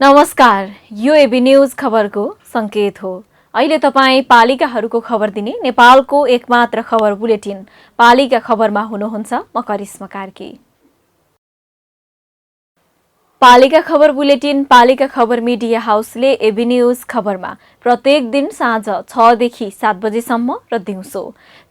नमस्कार, यो AB news खबरको संकेत हो। अहिले तपाईँ पालिकाहरूको खबर दिने नेपालको एकमात्र खबर बुलेटिन पालिका खबरमा हुनुहुन्छ। म करिश्मा कार्की। पालिका खबर बुलेटिन पालिका खबर मिडिया हाउसले एबी न्यूज खबरमा प्रत्येक दिन साँझ 6 देखि 7 बजेसम्म र दिउँसो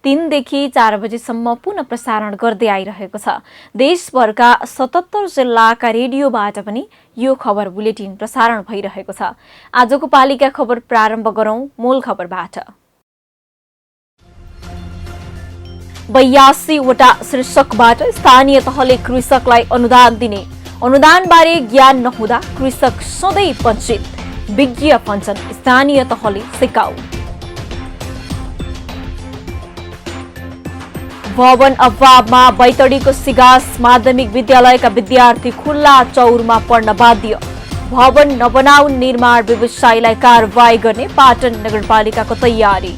3 देखि 4 बजेसम्म पुनः प्रसारण गर्दै आइरहेको छ। देशभरका 77 जिल्लाका रेडियोबाट पनि यो खबर बुलेटिन प्रसारण भइरहेको छ। आजको पालिका खबर प्रारम्भ गरौं मूल खबरबाट। 82 वटा शीर्षकबाट स्थानीय तहले कृषकलाई अनुदान दिने, अनुदानबारे ज्ञान नहुँदा कृषक सधैँ वञ्चित, विज्ञ भन्छन् स्थानीय तहले सिकाऊ। भवन अभावमा बैतडीको सिगास माध्यमिक विद्यालयका विद्यार्थी खुल्ला चौरमा पढ्न बाध्य, भवन नबनाउन निर्माण व्यवसायीलाई कारवाही गर्ने पाटन नगरपालिकाको तयारी।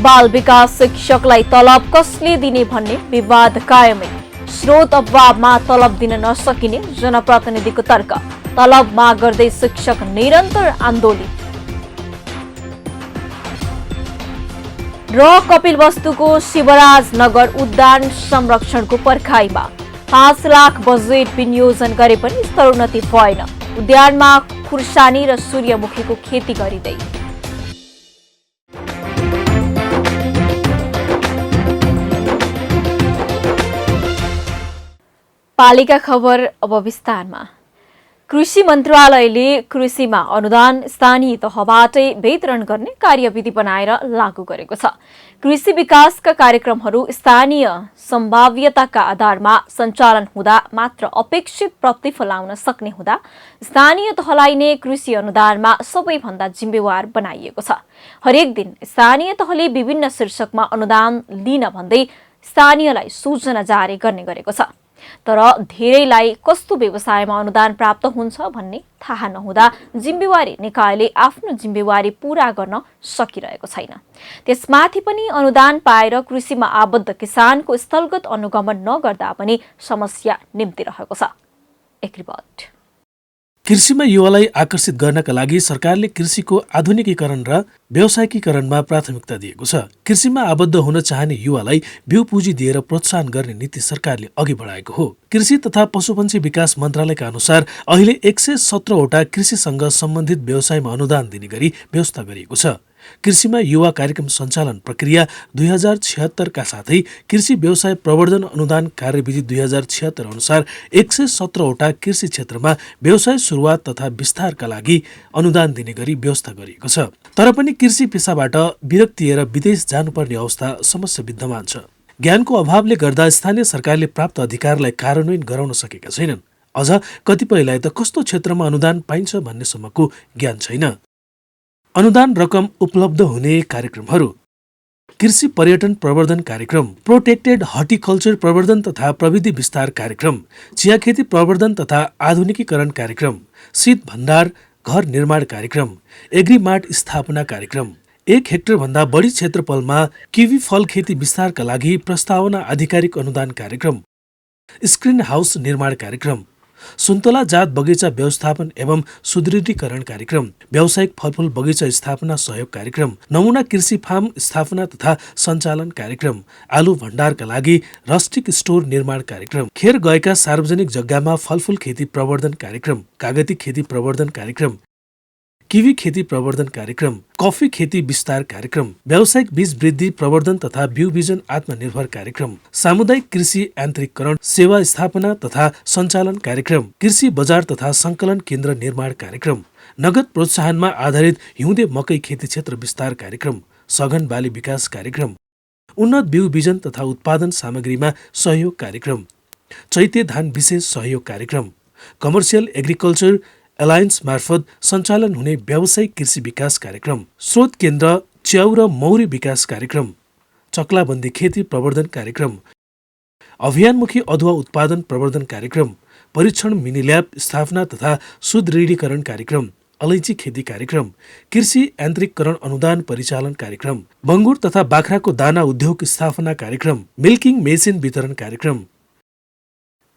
बाल विकास शिक्षकलाई तलब कसले दिने भन्ने विवाद कायमै, स्रोत अभावमा तलब दिन नसकिने जनप्रतिनिधिको तर्क, तलब माग गर्दै शिक्षक निरन्तर आन्दोलित। र कपिलवस्तुको शिवराज नगर उद्यान संरक्षणको पर्खाइमा 5 लाख बजेट विनियोजन गरे पनि स्तरोन्नति भएन, उद्यानमा खुर्सानी र सूर्यमुखीको खेती गरिँदै। पालिका खबर अब विस्तारमा। कृषि मन्त्रालयले कृषिमा अनुदान स्थानीय तहबाटै वितरण गर्ने कार्यविधि बनाएर लागू गरेको छ। कृषि विकासका कार्यक्रमहरू स्थानीय सम्भाव्यताका आधारमा सञ्चालन हुँदा मात्र अपेक्षित प्रतिफल आउन सक्ने हुँदा स्थानीय तहलाई नै कृषि अनुदानमा सबैभन्दा जिम्मेवार बनाइएको छ। हरेक दिन स्थानीय तहले विभिन्न शीर्षकमा अनुदान लिन भन्दै स्थानीयलाई सूचना जारी गर्ने गरेको छ। तर धेरैलाई कस्तो व्यवसायमा अनुदान प्राप्त हुन्छ भन्ने थाहा नहुँदा जिम्मेवारी निकायले आफ्नो जिम्मेवारी पूरा गर्न सकिरहेको छैन। त्यसमाथि पनि अनुदान पाएर कृषिमा आबद्ध किसानको स्थलगत अनुगमन नगर्दा पनि समस्या निम्तिरहेको छ। एक रिपोर्ट। कृषिमा युवालाई आकर्षित गर्नका लागि सरकारले कृषिको आधुनिकीकरण र व्यावसायिकीकरणमा प्राथमिकता दिएको छ। कृषिमा आबद्ध हुन चाहने युवालाई बिउ पुँजी दिएर प्रोत्साहन गर्ने नीति सरकारले अघि बढाएको हो। कृषि तथा पशुपन्छी विकास मन्त्रालयका अनुसार अहिले 117 वटा कृषिसँग सम्बन्धित व्यवसायमा अनुदान दिने गरी व्यवस्था गरिएको छ। कृषिमा युवा कार्यक्रम सञ्चालन प्रक्रिया 2076 का साथै कृषि व्यवसाय प्रवर्धन अनुदान कार्यविधि 2076 अनुसार 117 वटा कृषि क्षेत्रमा व्यवसाय सुरुवात तथा विस्तारका लागि अनुदान दिने गरी व्यवस्था गरिएको छ। तर पनि कृषि पेसाबाट विरक्तिएर विदेश जानुपर्ने अवस्था समस्या विद्यमान छ। ज्ञानको अभावले गर्दा स्थानीय सरकारले प्राप्त अधिकारलाई कार्यान्वयन गराउन सकेका छैनन्। अझ कतिपयलाई त कस्तो क्षेत्रमा अनुदान पाइन्छ भन्नेसम्मको ज्ञान छैन। अनुदान रकम उपलब्ध हुने कार्यक्रमहरू: कृषि पर्यटन प्रवर्धन कार्यक्रम, प्रोटेक्टेड हर्टिकल्चर प्रवर्धन तथा प्रविधि विस्तार कार्यक्रम, चिया खेती प्रवर्धन तथा आधुनिकीकरण कार्यक्रम, शीत भण्डार घर निर्माण कार्यक्रम, एग्री मार्ट स्थापना कार्यक्रम, 1 हेक्टर भन्दा बढी क्षेत्रफलमा किवी फल खेती विस्तारका लागि प्रस्तावना आधिकारिक अनुदान कार्यक्रम, स्क्रिन हाउस निर्माण कार्यक्रम, सुन्तला जात बगैँचा व्यवस्थापन एवं सुदृढीकरण कार्यक्रम, व्यावसायिक फलफूल बगैँचा स्थापना सहयोग कार्यक्रम, नमुना कृषि फार्म स्थापना तथा सञ्चालन कार्यक्रम, आलु भण्डारका लागि रस्टिक स्टोर निर्माण कार्यक्रम, खेर गएका सार्वजनिक जग्गामा फलफूल खेती प्रवर्धन कार्यक्रम, कागती खेती प्रवर्धन कार्यक्रम, किवी खेती प्रवर्धन कार्यक्रम, कफी खेती विस्तार कार्यक्रम, व्यावसायिक बीज वृद्धि प्रवर्धन तथा बिउ बिजन आत्मनिर्भर कार्यक्रम, सामुदायिक कृषि यान्त्रिकरण सेवा स्थापना तथा सञ्चालन कार्यक्रम, कृषि बजार तथा संकलन केन्द्र निर्माण कार्यक्रम, नगद प्रोत्साहनमा आधारित हिउँदे मकै खेती क्षेत्र विस्तार कार्यक्रम, सघन बाली विकास कार्यक्रम, उन्नत बिउ बिजन तथा उत्पादन सामग्रीमा सहयोग कार्यक्रम, चैते धान विशेष सहयोग कार्यक्रम, कमर्सियल एग्रिकल्चर एलायन्स मार्फत सञ्चालन हुने व्यावसायिक कृषि विकास कार्यक्रम, स्रोत केन्द्र च्याउ र मौरी विकास कार्यक्रम, चक्लाबन्दी खेती प्रवर्धन कार्यक्रम, अभियानमुखी अदुवा उत्पादन प्रवर्धन कार्यक्रम, परीक्षण मिनी ल्याब स्थापना तथा सुदृढीकरण कार्यक्रम, अलैँची खेती कार्यक्रम, कृषि यान्त्रिकरण अनुदान परिचालन कार्यक्रम, बङ्गुर तथा बाख्राको दाना उद्योग स्थापना कार्यक्रम, मिल्किङ मेसिन वितरण कार्यक्रम,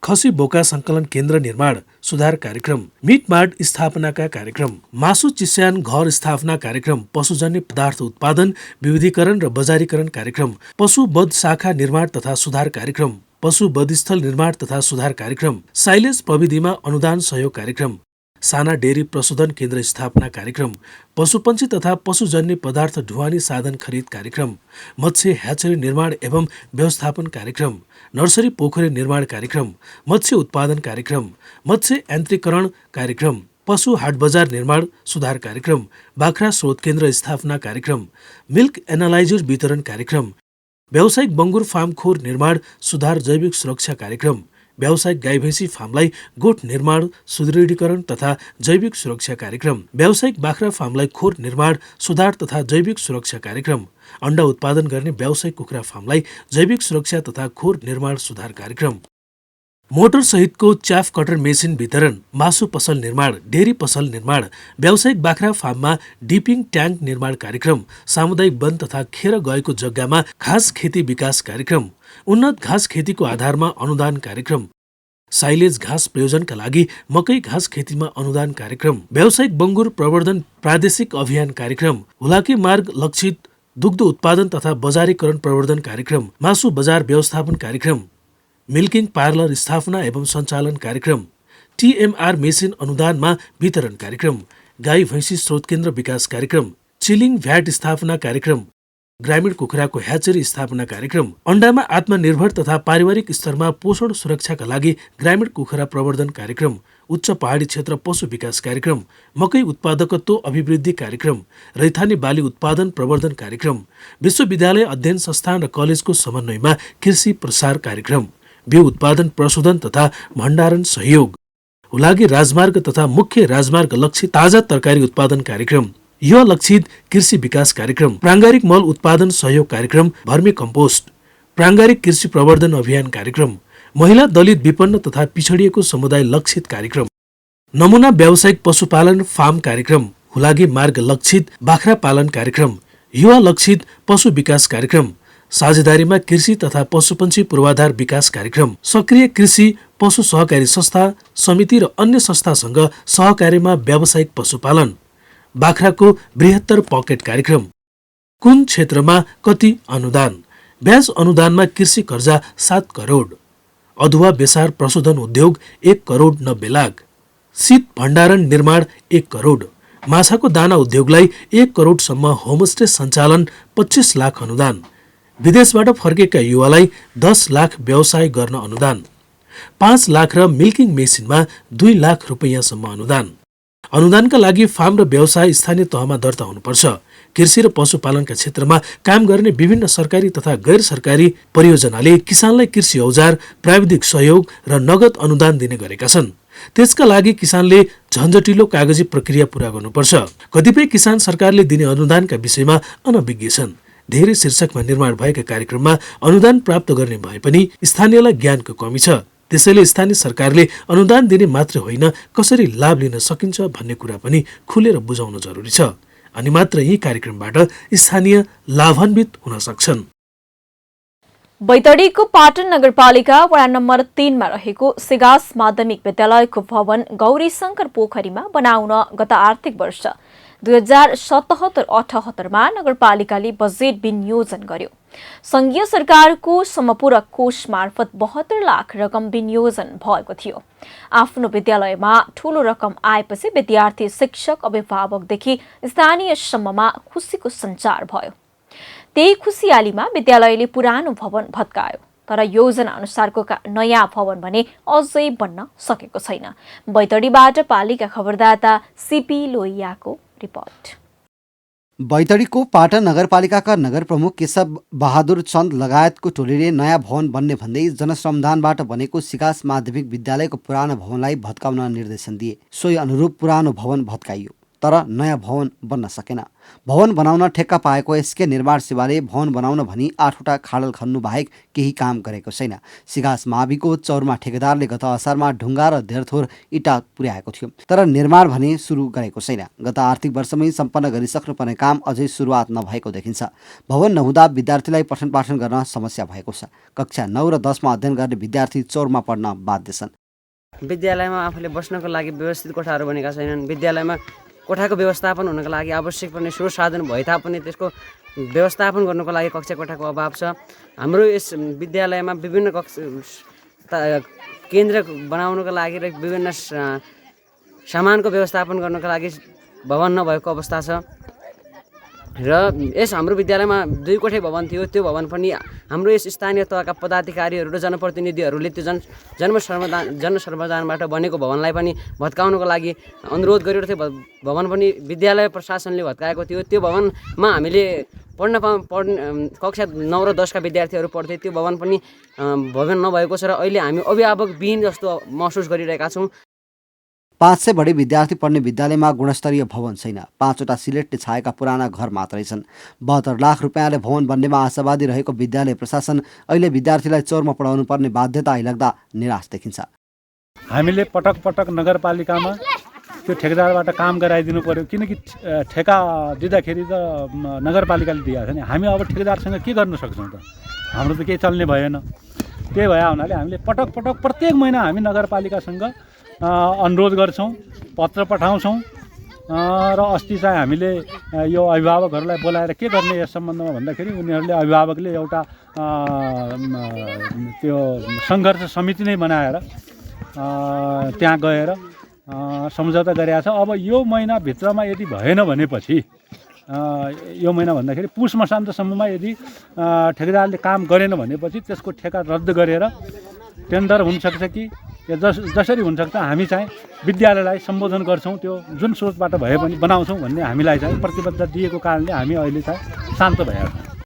खसी बोका संकलन केन्द्र निर्माण सुधार कार्यक्रम, मिट मार्ट स्थापनाका कार्यक्रम, मासु चिस्यान घर स्थापना कार्यक्रम, पशुजन्य पदार्थ उत्पादन विविधीकरण र बजारीकरण कार्यक्रम, पशु वध शाखा निर्माण तथा सुधार कार्यक्रम, पशु वधस्थल निर्माण तथा सुधार कार्यक्रम, साइलेज प्रविधिमा अनुदान सहयोग कार्यक्रम, साना डेरी प्रशोधन केन्द्र स्थापना कार्यक्रम, पशुपन्छी तथा पशुजन्य पदार्थ ढुवानी साधन खरिद कार्यक्रम, मत्स्य ह्याचरी निर्माण एवं व्यवस्थापन कार्यक्रम, नर्सरी पोखरी निर्माण कार्यक्रम, मत्स्य उत्पादन कार्यक्रम, मत्स्य यान्त्रिकरण कार्यक्रम, पशु हाट बजार निर्माण सुधार कार्यक्रम, बाख्रा स्रोत केन्द्र स्थापना कार्यक्रम, मिल्क एनालाइजर वितरण कार्यक्रम, व्यावसायिक बङ्गुर फार्म खोर निर्माण सुधार जैविक सुरक्षा कार्यक्रम, व्यावसायिक गाई भैँसी फार्मलाई गोठ निर्माण सुदृढीकरण तथा जैविक सुरक्षा कार्यक्रम, व्यावसायिक बाख्रा फार्मलाई खोर निर्माण सुधार तथा जैविक सुरक्षा कार्यक्रम, अण्डा उत्पादन गर्ने व्यावसायिक कुखुरा फार्मलाई जैविक सुरक्षा तथा खोर निर्माण सुधार कार्यक्रम, मोटर सहितको च्याफ कटर मेसिन वितरण, मासु पसल निर्माण, डेरी पसल निर्माण, व्यावसायिक बाख्रा फार्ममा डिपिङ ट्याङ्क निर्माण कार्यक्रम, सामुदायिक वन तथा खेर गएको जग्गामा घाँस खेती विकास कार्यक्रम, उन्नत घाँस खेतीको आधारमा अनुदान कार्यक्रम, साइलेज घाँस प्रयोजनका लागि मकै घाँस खेतीमा अनुदान कार्यक्रम, व्यावसायिक बङ्गुर प्रवर्धन प्रादेशिक अभियान कार्यक्रम, हुलाकी मार्ग लक्षित दुग्ध उत्पादन तथा बजारीकरण प्रवर्धन कार्यक्रम, मासु बजार व्यवस्थापन कार्यक्रम, मिल्किङ पार्लर स्थापना एवं सञ्चालन कार्यक्रम, टिएमआर मेसिन अनुदानमा वितरण कार्यक्रम, गाई भैँसी स्रोत केन्द्र विकास कार्यक्रम, चिलिङ भ्याट स्थापना कार्यक्रम, ग्रामीण कुखुराको ह्याचरी स्थापना कार्यक्रम, अण्डामा आत्मनिर्भर तथा पारिवारिक स्तरमा पोषण सुरक्षाका लागि ग्रामीण कुखुरा प्रवर्धन कार्यक्रम, उच्च पहाडी क्षेत्र पशु विकास कार्यक्रम, मकै उत्पादकत्व अभिवृद्धि कार्यक्रम, रैथाने बाली उत्पादन प्रवर्धन कार्यक्रम, विश्वविद्यालय अध्ययन संस्थान र कलेजको समन्वयमा कृषि प्रसार कार्यक्रम, बिउ उत्पादन प्रशोधन तथा भण्डारण सहयोग, हुलाकी राजमार्ग तथा मुख्य राजमार्ग लक्षित ताजा तरकारी उत्पादन कार्यक्रम, युवा लक्षित कृषि विकास कार्यक्रम, प्राङ्गारिक मल उत्पादन सहयोग कार्यक्रम, भर्मी कम्पोस्ट, प्राङ्गारिक कृषि प्रवर्धन अभियान कार्यक्रम, महिला दलित विपन्न तथा पिछडिएको समुदाय लक्षित कार्यक्रम, नमुना व्यावसायिक पशुपालन फार्म कार्यक्रम, हुलागी मार्ग लक्षित बाख्रा पालन कार्यक्रम, युवा लक्षित पशु विकास कार्यक्रम, साझेदारीमा कृषि तथा पशुपन्छी पूर्वाधार विकास कार्यक्रम, सक्रिय कृषि पशु सहकारी संस्था समिति र अन्य संस्थासँग सहकार्यमा व्यावसायिक पशुपालन, बाख्राको बृहत्तर पकेट कार्यक्रम, कुन क्षेत्रमा कति अनुदान, ब्याज अनुदानमा कृषि कर्जा 7 करोड, अदुवा बेसार प्रशोधन उद्योग 1 करोड 90 लाख, शीत भण्डारण निर्माण 1 करोड, माछाको दाना उद्योगलाई 1 करोडसम्म होमस्टे सञ्चालन 25 लाख अनुदान, विदेशबाट फर्केका युवालाई 10 लाख व्यवसाय गर्न अनुदान, 5 लाख र मिल्किङ मेसिनमा 2 लाख रुपैयाँसम्म अनुदान। अनुदानका लागि फार्म र व्यवसाय स्थानीय तहमा दर्ता हुनुपर्छ। कृषि र पशुपालनका क्षेत्रमा काम गर्ने विभिन्न सरकारी तथा गैर सरकारी परियोजनाले किसानलाई कृषि औजार, प्राविधिक सहयोग र नगद अनुदान दिने गरेका छन्। त्यसका लागि किसानले झन्झटिलो कागजी प्रक्रिया पूरा गर्नुपर्छ। कतिपय किसान सरकारले दिने अनुदानका विषयमा अनभिज्ञ छन्। धेरै शीर्षकमा निर्माण भएका कार्यक्रममा अनुदान प्राप्त गर्ने भए पनि स्थानीयलाई ज्ञानको कमी छ। त्यसैले स्थानीय सरकारले अनुदान दिने मात्र होइन, कसरी लाभ लिन सकिन्छ भन्ने कुरा पनि खुलेर बुझाउन जरुरी छ। अनि मात्र यी कार्यक्रमबाट स्थानीय लाभान्वित हुन सक्छन्। बैतडीको पाटन नगरपालिका वडा नम्बर 3 मा रहेको सिगास माध्यमिक विद्यालयको भवन गौरी शंकर पोखरीमा बनाउन गत आर्थिक वर्ष 2077-78 मा नगरपालिकाले बजेट विनियोजन गर्यो। संघीय सरकारको समपूरक कोष मार्फत 72 लाख रकम विनियोजन भएको थियो। आफ्नो विद्यालयमा ठूलो रकम आएपछि विद्यार्थी, शिक्षक, अभिभावकदेखि स्थानीयसम्ममा खुसीको सञ्चार भयो। त्यही खुसियालीमा विद्यालयले पुरानो भवन भत्कायो, तर योजना अनुसारको नयाँ भवन भने अझै बन्न सकेको छैन। बैतडीबाट पालिका खबरदाता सीपी लोहियाको रिपोर्ट। बैतडीको पाटन नगरपालिकाका नगर प्रमुख केशव बहादुर चन्द लगायतको टोलीले नयाँ भवन बन्ने भन्दै जनश्रमदानबाट बनेको सिकास माध्यमिक विद्यालयको पुरानो भवनलाई भत्काउन निर्देशन दिए। सोही अनुरूप पुरानो भवन भत्काइयो, तर नयाँ भवन बन्न सकेन। भवन बनाउन ठेक्का पाएको एसके निर्माण सेवाले भवन बनाउन भनी 8वटा खाडल खन्नु बाहेक केही काम गरेको छैन। सिगास माविको चौरमा ठेकेदारले गत असारमा ढुङ्गा र धेरथोर इँटा पुर्याएको थियो, तर निर्माण भने सुरु गरेको छैन। गत आर्थिक वर्षमै सम्पन्न गरिसक्नुपर्ने काम अझै सुरुवात नभएको देखिन्छ। भवन नहुँदा विद्यार्थीलाई पठन पाठन गर्न समस्या भएको छ। कक्षा 9 र 10 मा अध्ययन गर्ने विद्यार्थी चौरमा पढ्न बाध्य छन्। विद्यालयमा आफूले बस्नको लागि व्यवस्थित कोठाहरू बनेका छैनन्। विद्यालयमा कोठाको व्यवस्थापन हुनको लागि आवश्यक पर्ने स्रोत साधन भए तापनि त्यसको व्यवस्थापन गर्नको लागि कक्षा कोठाको अभाव छ। हाम्रो यस विद्यालयमा विभिन्न केन्द्र बनाउनको लागि र विभिन्न सामानको व्यवस्थापन गर्नको लागि भवन नभएको अवस्था छ। र यस हाम्रो विद्यालयमा 2 कोठे भवन थियो। त्यो भवन पनि हाम्रो यस स्थानीय तहका पदाधिकारीहरू र जनप्रतिनिधिहरूले त्यो जनसर्वदानबाट बनेको भवनलाई पनि भत्काउनको लागि अनुरोध गरिरहेको थियो। भवन पनि विद्यालय प्रशासनले भत्काएको थियो। त्यो भवनमा हामीले कक्षा 9 र 10 का विद्यार्थीहरू पढ्थे। त्यो भवन पनि भवन नभएको छ र अहिले हामी अभिभावकविहीन जस्तो महसुस गरिरहेका छौँ। 500 बढी विद्यार्थी पढ्ने विद्यालयमा गुणस्तरीय भवन छैन। 5वटा सिलेटले छाएका पुराना घर मात्रै छन्। 72 लाख रुपियाँले भवन बन्नेमा आशावादी रहेको विद्यालय प्रशासन अहिले विद्यार्थीलाई चौरमा पढाउनु पर्ने बाध्यता आइलाग्दा निराश देखिन्छ। हामीले पटक पटक नगरपालिकामा त्यो ठेकेदारबाट काम गराइदिनु पर्यो, किनकि ठेका दिँदाखेरि त नगरपालिकाले दिएको छ नि। हामी अब ठेकेदारसँग के गर्न सक्छौँ त? हाम्रो त केही चल्ने भएन। त्यही भए हुनाले हामीले पटक पटक प्रत्येक महिना हामी नगरपालिकासँग अनुरोध गर्छौँ, पत्र पठाउँछौँ र अस्ति चाहिँ हामीले यो अभिभावकहरूलाई बोलाएर के गर्ने यस सम्बन्धमा भन्दाखेरि उनीहरूले अभिभावकले एउटा त्यो सङ्घर्ष समिति नै बनाएर त्यहाँ गएर सम्झौता गरेका छ। अब यो महिनाभित्रमा यदि भएन भनेपछि यो महिना भन्दाखेरि पुष मसान्तसम्ममा यदि ठेकेदारले काम गरेन भनेपछि त्यसको ठेका रद्द गरेर टेन्डर हुनसक्छ कि जसरी हुनसक्छ हामी चाहिँ विद्यालयलाई सम्बोधन गर्छौँ। त्यो जुन स्रोतबाट भए पनि बनाउँछौँ भन्ने हामीलाई चाहिँ प्रतिबद्धता दिएको कारणले हामी अहिले चाहिँ शान्त भएका छौँ।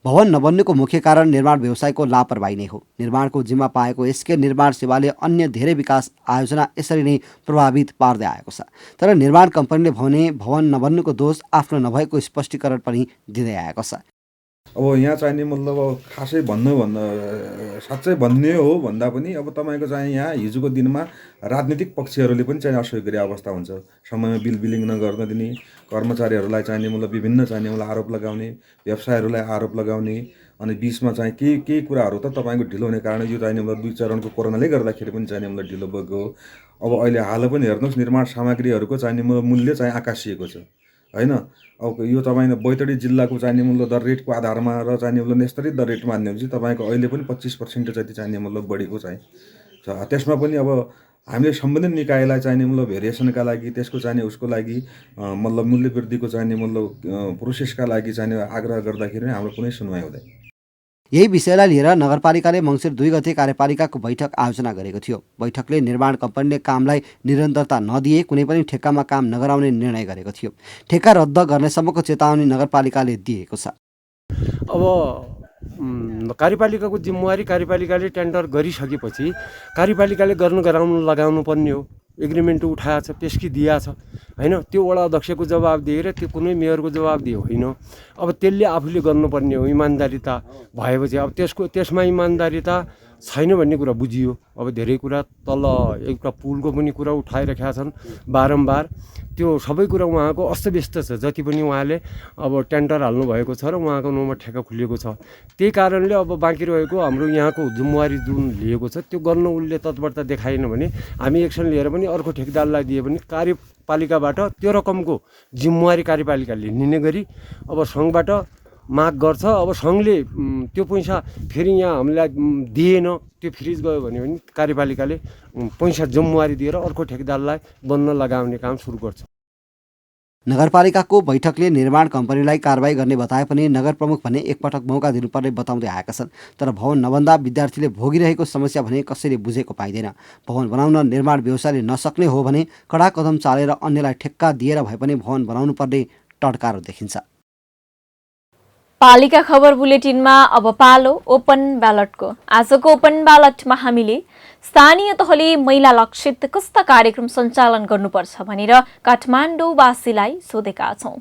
भवन नबन्नेको मुख्य कारण निर्माण व्यवसायको लापरवाही नै हो। निर्माणको जिम्मा पाएको एसके निर्माण सेवाले अन्य धेरै विकास आयोजना यसरी नै प्रभावित पार्दै आएको छ। तर निर्माण कम्पनीले भने भवन नबन्नुको दोष आफ्नो नभएको स्पष्टीकरण पनि दिँदै आएको छ। अब यहाँ चाहिने मतलब खासै साँच्चै भन्ने हो भन्दा पनि अब तपाईँको चाहिँ यहाँ हिजोको दिनमा राजनीतिक पक्षहरूले पनि चाहिँ असहयोग गरे अवस्था हुन्छ। समयमा बिल बिलिङ नगर्न दिने, कर्मचारीहरूलाई चाहिने मतलब विभिन्न चाहिने मतलब आरोप लगाउने, व्यवसायहरूलाई आरोप लगाउने, अनि बिचमा चाहिँ केही कुराहरू त तपाईँको ढिलो हुने कारण यो चाहिने मतलब 2 चरणको कोरोनाले गर्दाखेरि पनि चाहिने मतलब ढिलो भएको हो। अब अहिले हाल पनि हेर्नुहोस् निर्माण सामग्रीहरूको चाहिने मूल्य चाहिँ आकाशिएको छ होइन। अब यो तपाईँले बैतडी जिल्लाको चाहिने मूल्य दर रेटको आधारमा र चाहिने मूल्य नेस्तरी दर रेटमा हान्ने भनेपछि तपाईँको अहिले पनि 25% जति चाहिने मूल्य बढेको चाहिँ छ। त्यसमा पनि अब हामीले सम्बन्धित निकायलाई चाहिने मूल्य भेरिएसनका लागि त्यसको चाहिने उसको लागि मतलब मूल्य वृद्धिको चाहिने मूल्य प्रोसेसका लागि चाहिने आग्रह गर्दाखेरि हाम्रो कुनै सुनवाई हुँदैन। यही विषयलाई लिएर नगरपालिकाले मङ्सिर 2 गते कार्यपालिकाको बैठक आयोजना गरेको थियो। बैठकले निर्माण कम्पनीले कामलाई निरन्तरता नदिए कुनै पनि ठेक्कामा काम नगराउने निर्णय गरेको थियो। ठेक्का रद्द गर्नेसम्मको चेतावनी नगरपालिकाले दिएको छ। अब कार्यपालिकाको जिम्मेवारी कार्यपालिकाले टेन्डर गरिसकेपछि कार्यपालिकाले गराउनु लगाउनु पर्ने हो। एग्रिमेन्ट उठाएको छ, पेस्की दिएको छ होइन। त्यो वडा अध्यक्षको जवाबदेही र त्यो कुनै मेयरको जवाबदेही होइन। अब त्यसले आफूले गर्नुपर्ने हो। इमान्दारिता भएपछि अब त्यसमा इमान्दारिता छैन भन्ने कुरा बुझियो। अब धेरै कुरा तल एउटा पुलको पनि कुरा उठाइरहेका छन् बारम्बार। त्यो सबै कुरा उहाँको अस्तव्यस्त छ। जति पनि उहाँले अब टेन्डर हाल्नु भएको छ र उहाँको नाउँमा ठेक्का खुलेको छ। त्यही कारणले अब बाँकी रहेको हाम्रो यहाँको जिम्मेवारी जुन लिएको छ त्यो गर्न उसले तत्परता देखाएन भने हामी एक्सन लिएर पनि अर्को ठेकेदारलाई दिए पनि कार्यपालिकाबाट त्यो रकमको जिम्मेवारी कार्यपालिकाले लिने गरी अब सङ्घबाट माग गर्छ। अब सङ्घले त्यो पैसा फेरि यहाँ हामीलाई दिएन, त्यो फ्रिज गयो भने पनि कार्यपालिकाले पैसा जिम्मेवारी दिएर अर्को ठेकेदारलाई बन्न लगाउने काम सुरु गर्छ। नगरपालिकाको बैठकले निर्माण कम्पनीलाई कारबाही गर्ने बताए पनि नगर प्रमुख भने एकपटक मौका दिनुपर्ने बताउँदै आएका छन्। तर भवन नबन्दा विद्यार्थीले भोगिरहेको समस्या भने कसैले बुझेको पाइँदैन। भवन बनाउन निर्माण व्यवसायले नसक्ने हो भने कडा कदम चालेर अन्यलाई ठेक्का दिएर भए पनि भवन बनाउनु पर्ने टड्कारो देखिन्छ। पालिका खबर बुलेटिनमा अब पालो ओपन ब्यालटको। आजको ओपन ब्यालटमा हामीले स्थानीय तहले महिला लक्षित कस्ता कार्यक्रम सञ्चालन गर्नुपर्छ भनेर काठमाडौँवासीलाई सोधेका छौं।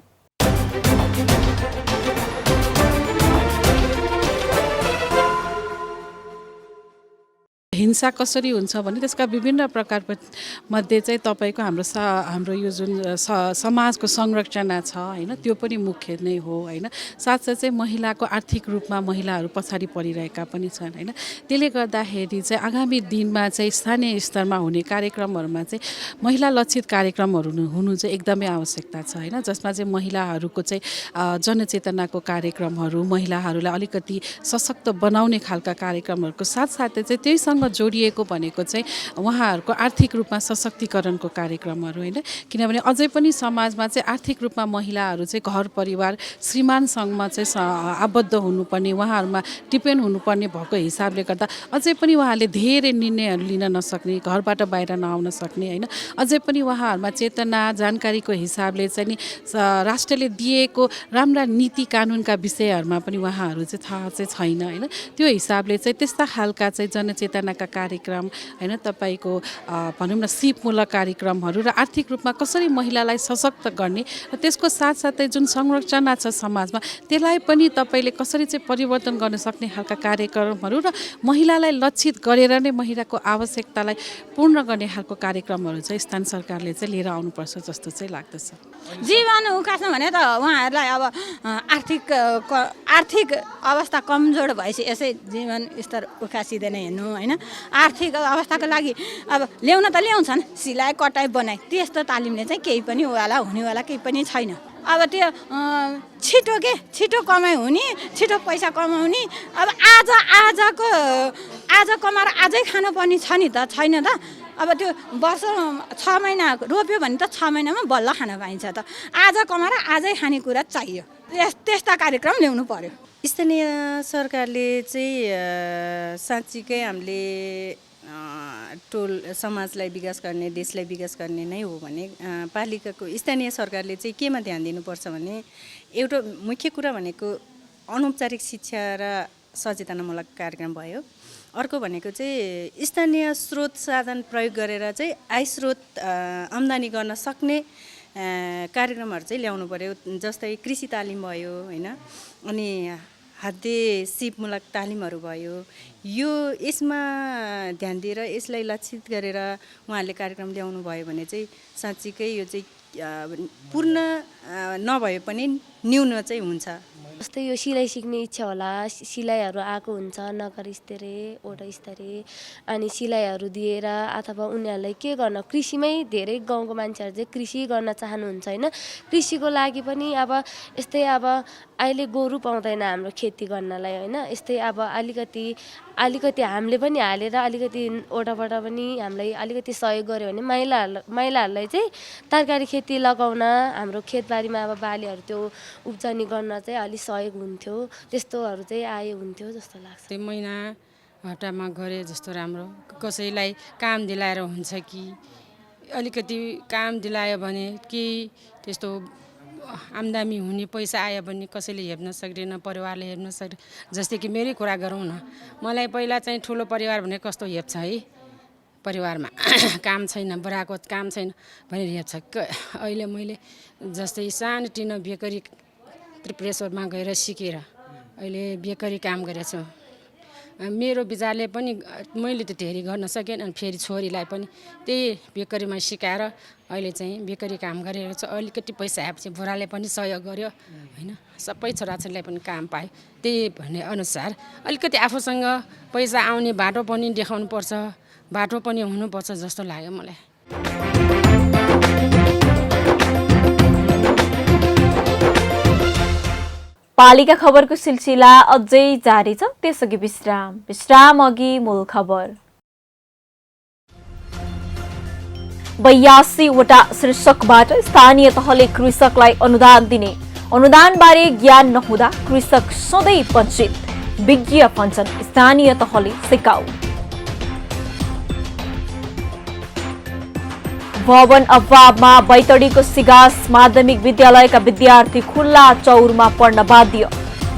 हिंसा कसरी हुन्छ भने त्यसका विभिन्न प्रकार मध्ये चाहिँ तपाईँको हाम्रो यो जुन समाजको संरचना छ होइन, त्यो पनि मुख्य नै हो होइन। साथसाथै चाहिँ महिलाको आर्थिक रूपमा महिलाहरू पछाडि परिरहेका पनि छन् होइन। त्यसले गर्दाखेरि चाहिँ आगामी दिनमा चाहिँ स्थानीय स्तरमा हुने कार्यक्रमहरूमा चाहिँ महिला लक्षित कार्यक्रमहरू हुनु चाहिँ एकदमै आवश्यकता छ होइन, जसमा चाहिँ महिलाहरूको चाहिँ जनचेतनाको कार्यक्रमहरू, महिलाहरूलाई अलिकति सशक्त बनाउने खालका कार्यक्रमहरूको साथसाथै चाहिँ त्यहीसँग जोडिएको भनेको चाहिँ उहाँहरूको आर्थिक रूपमा सशक्तिकरणको कार्यक्रमहरू होइन। किनभने अझै पनि समाजमा चाहिँ आर्थिक रूपमा महिलाहरू चाहिँ घर परिवार श्रीमानसँगमा चाहिँ आबद्ध हुनुपर्ने, उहाँहरूमा डिपेन्ड हुनुपर्ने भएको हिसाबले गर्दा अझै पनि उहाँले धेरै निर्णयहरू लिन नसक्ने, घरबाट बाहिर नआउन सक्ने होइन। अझै पनि उहाँहरूमा चेतना जानकारीको हिसाबले चाहिँ नि राष्ट्रले दिएको राम्रा नीति कानुनका विषयहरूमा पनि उहाँहरू चाहिँ थाहा चाहिँ छैन होइन। त्यो हिसाबले चाहिँ त्यस्ता खालका चाहिँ जनचेतना कार्यक्रम होइन, तपाईँको भनौँ न सिपमूलक कार्यक्रमहरू र आर्थिक रूपमा कसरी महिलालाई सशक्त गर्ने र त्यसको साथसाथै जुन संरचना छ समाजमा त्यसलाई पनि तपाईँले कसरी चाहिँ परिवर्तन गर्न सक्ने खालका कार्यक्रमहरू र महिलालाई लक्षित गरेर नै महिलाको आवश्यकतालाई पूर्ण गर्ने खालको कार्यक्रमहरू चाहिँ स्थानीय सरकारले चाहिँ लिएर आउनुपर्छ जस्तो चाहिँ लाग्दछ। जीवन उकास्नु भने त उहाँहरूलाई अब आर्थिक अवस्था कमजोर भएपछि यसै जीवन स्तर उकासिँदैन हेर्नु होइन। आर्थिक अवस्थाको लागि अब ल्याउन त ल्याउँछन्, सिलाइ कटाइ बनाइ, त्यस्तो तालिमले चाहिँ केही पनि हुनेवाला केही पनि छैन। अब त्यो छिटो कमाइ हुने, छिटो पैसा कमाउने, अब आज कमाएर आजै खानुपर्ने छ नि त, छैन त। अब त्यो वर्ष 6 महिना रोप्यो भने त 6 महिनामा बल्ल खान पाइन्छ त। आज कमाएर आजै खानेकुरा चाहियो, त्यस्ता कार्यक्रम ल्याउनु पर्यो। स्थानीय सरकारले चाहिँ साँच्चीकै हामीले समाजलाई विकास गर्ने, देशलाई विकास गर्ने नै हो भने पालिकाको स्थानीय सरकारले चाहिँ केमा ध्यान दिनुपर्छ भने एउटा मुख्य कुरा भनेको अनौपचारिक शिक्षा र सचेतनामूलक कार्यक्रम भयो। अर्को भनेको चाहिँ स्थानीय स्रोत साधन प्रयोग गरेर चाहिँ आय स्रोत आम्दानी गर्न सक्ने कार्यक्रमहरू चाहिँ ल्याउनु पर्यो। जस्तै कृषि तालिम भयो होइन, अनि खाद्य सिपमूलक तालिमहरू भयो। यसमा ध्यान दिएर यसलाई लक्षित गरेर उहाँहरूले कार्यक्रम ल्याउनु भयो भने चाहिँ साँच्चीकै यो चाहिँ पूर्ण नभए पनि न्यून चाहिँ हुन्छ। जस्तै यो सिलाइ सिक्ने इच्छा होला, सिलाइहरू आएको हुन्छ नगर स्तरीय वडा स्तरीय, अनि सिलाइहरू दिएर अथवा उनीहरूलाई के गर्न, कृषिमै धेरै गाउँको मान्छेहरू चाहिँ कृषि गर्न चाहनुहुन्छ होइन। कृषिको लागि पनि अब यस्तै अब अहिले गोरु पाउँदैन हाम्रो खेती गर्नलाई होइन। यस्तै अब अलिकति हामीले पनि हालेर अलिकति ओटाबाट पनि हामीलाई अलिकति सहयोग गर्यो भने महिलाहरूलाई चाहिँ तरकारी खेती लगाउन, हाम्रो खेतबारीमा अब बालीहरू त्यो उब्जनी गर्न चाहिँ अलिक सहयोग हुन्थ्यो। त्यस्तोहरू चाहिँ आयो हुन्थ्यो जस्तो लाग्छ। त्यही महिना हप्तामा गरे जस्तो राम्रो। कसैलाई काम दिलाएर हुन्छ कि अलिकति काम दिलायो भने केही त्यस्तो आम्दानी हुने पैसा आयो भने कसैले हेर्न सक्दैन, परिवारले हेर्न सक्दैन। जस्तै कि मेरै कुरा गरौँ न, मलाई पहिला चाहिँ ठुलो परिवार भने कस्तो हेप्छ है, परिवारमा काम छैन, बुढाको काम छैन भनेर हेप्छ। अहिले मैले जस्तै सानोतिनो बेकरी त्रिपुरेश्वरमा गएर सिकेर अहिले बेकरी काम गरेको छु। मेरो विचारले पनि मैले त धेरै गर्न सकेन, अनि फेरि छोरीलाई पनि त्यही बेकरीमा सिकाएर अहिले चाहिँ बेकरी काम गरेको छु। अलिकति पैसा आएपछि बुढाले पनि सहयोग गर्यो होइन, सबै छोराछोरीलाई पनि काम पायो। त्यही भन्ने अनुसार अलिकति आफूसँग पैसा आउने बाटो पनि देखाउनुपर्छ, बाटो पनि हुनुपर्छ जस्तो लाग्यो मलाई। पालिका खबरको सिलसिला अझै जारी छ, त्यसअघि विश्राम अघि मूल खबर। 82 वटा शीर्षकबाट स्थानीय तहले कृषकलाई अनुदान दिने, अनुदानबारे ज्ञान नहुँदा कृषक सधैँ वञ्चित, विज्ञ भन्छन् स्थानीय तहले सिकाउ। भवन अभावमा बैतडीको सिगास माध्यमिक विद्यालयका विद्यार्थी खुल्ला चौरमा पढ्न बाध्य।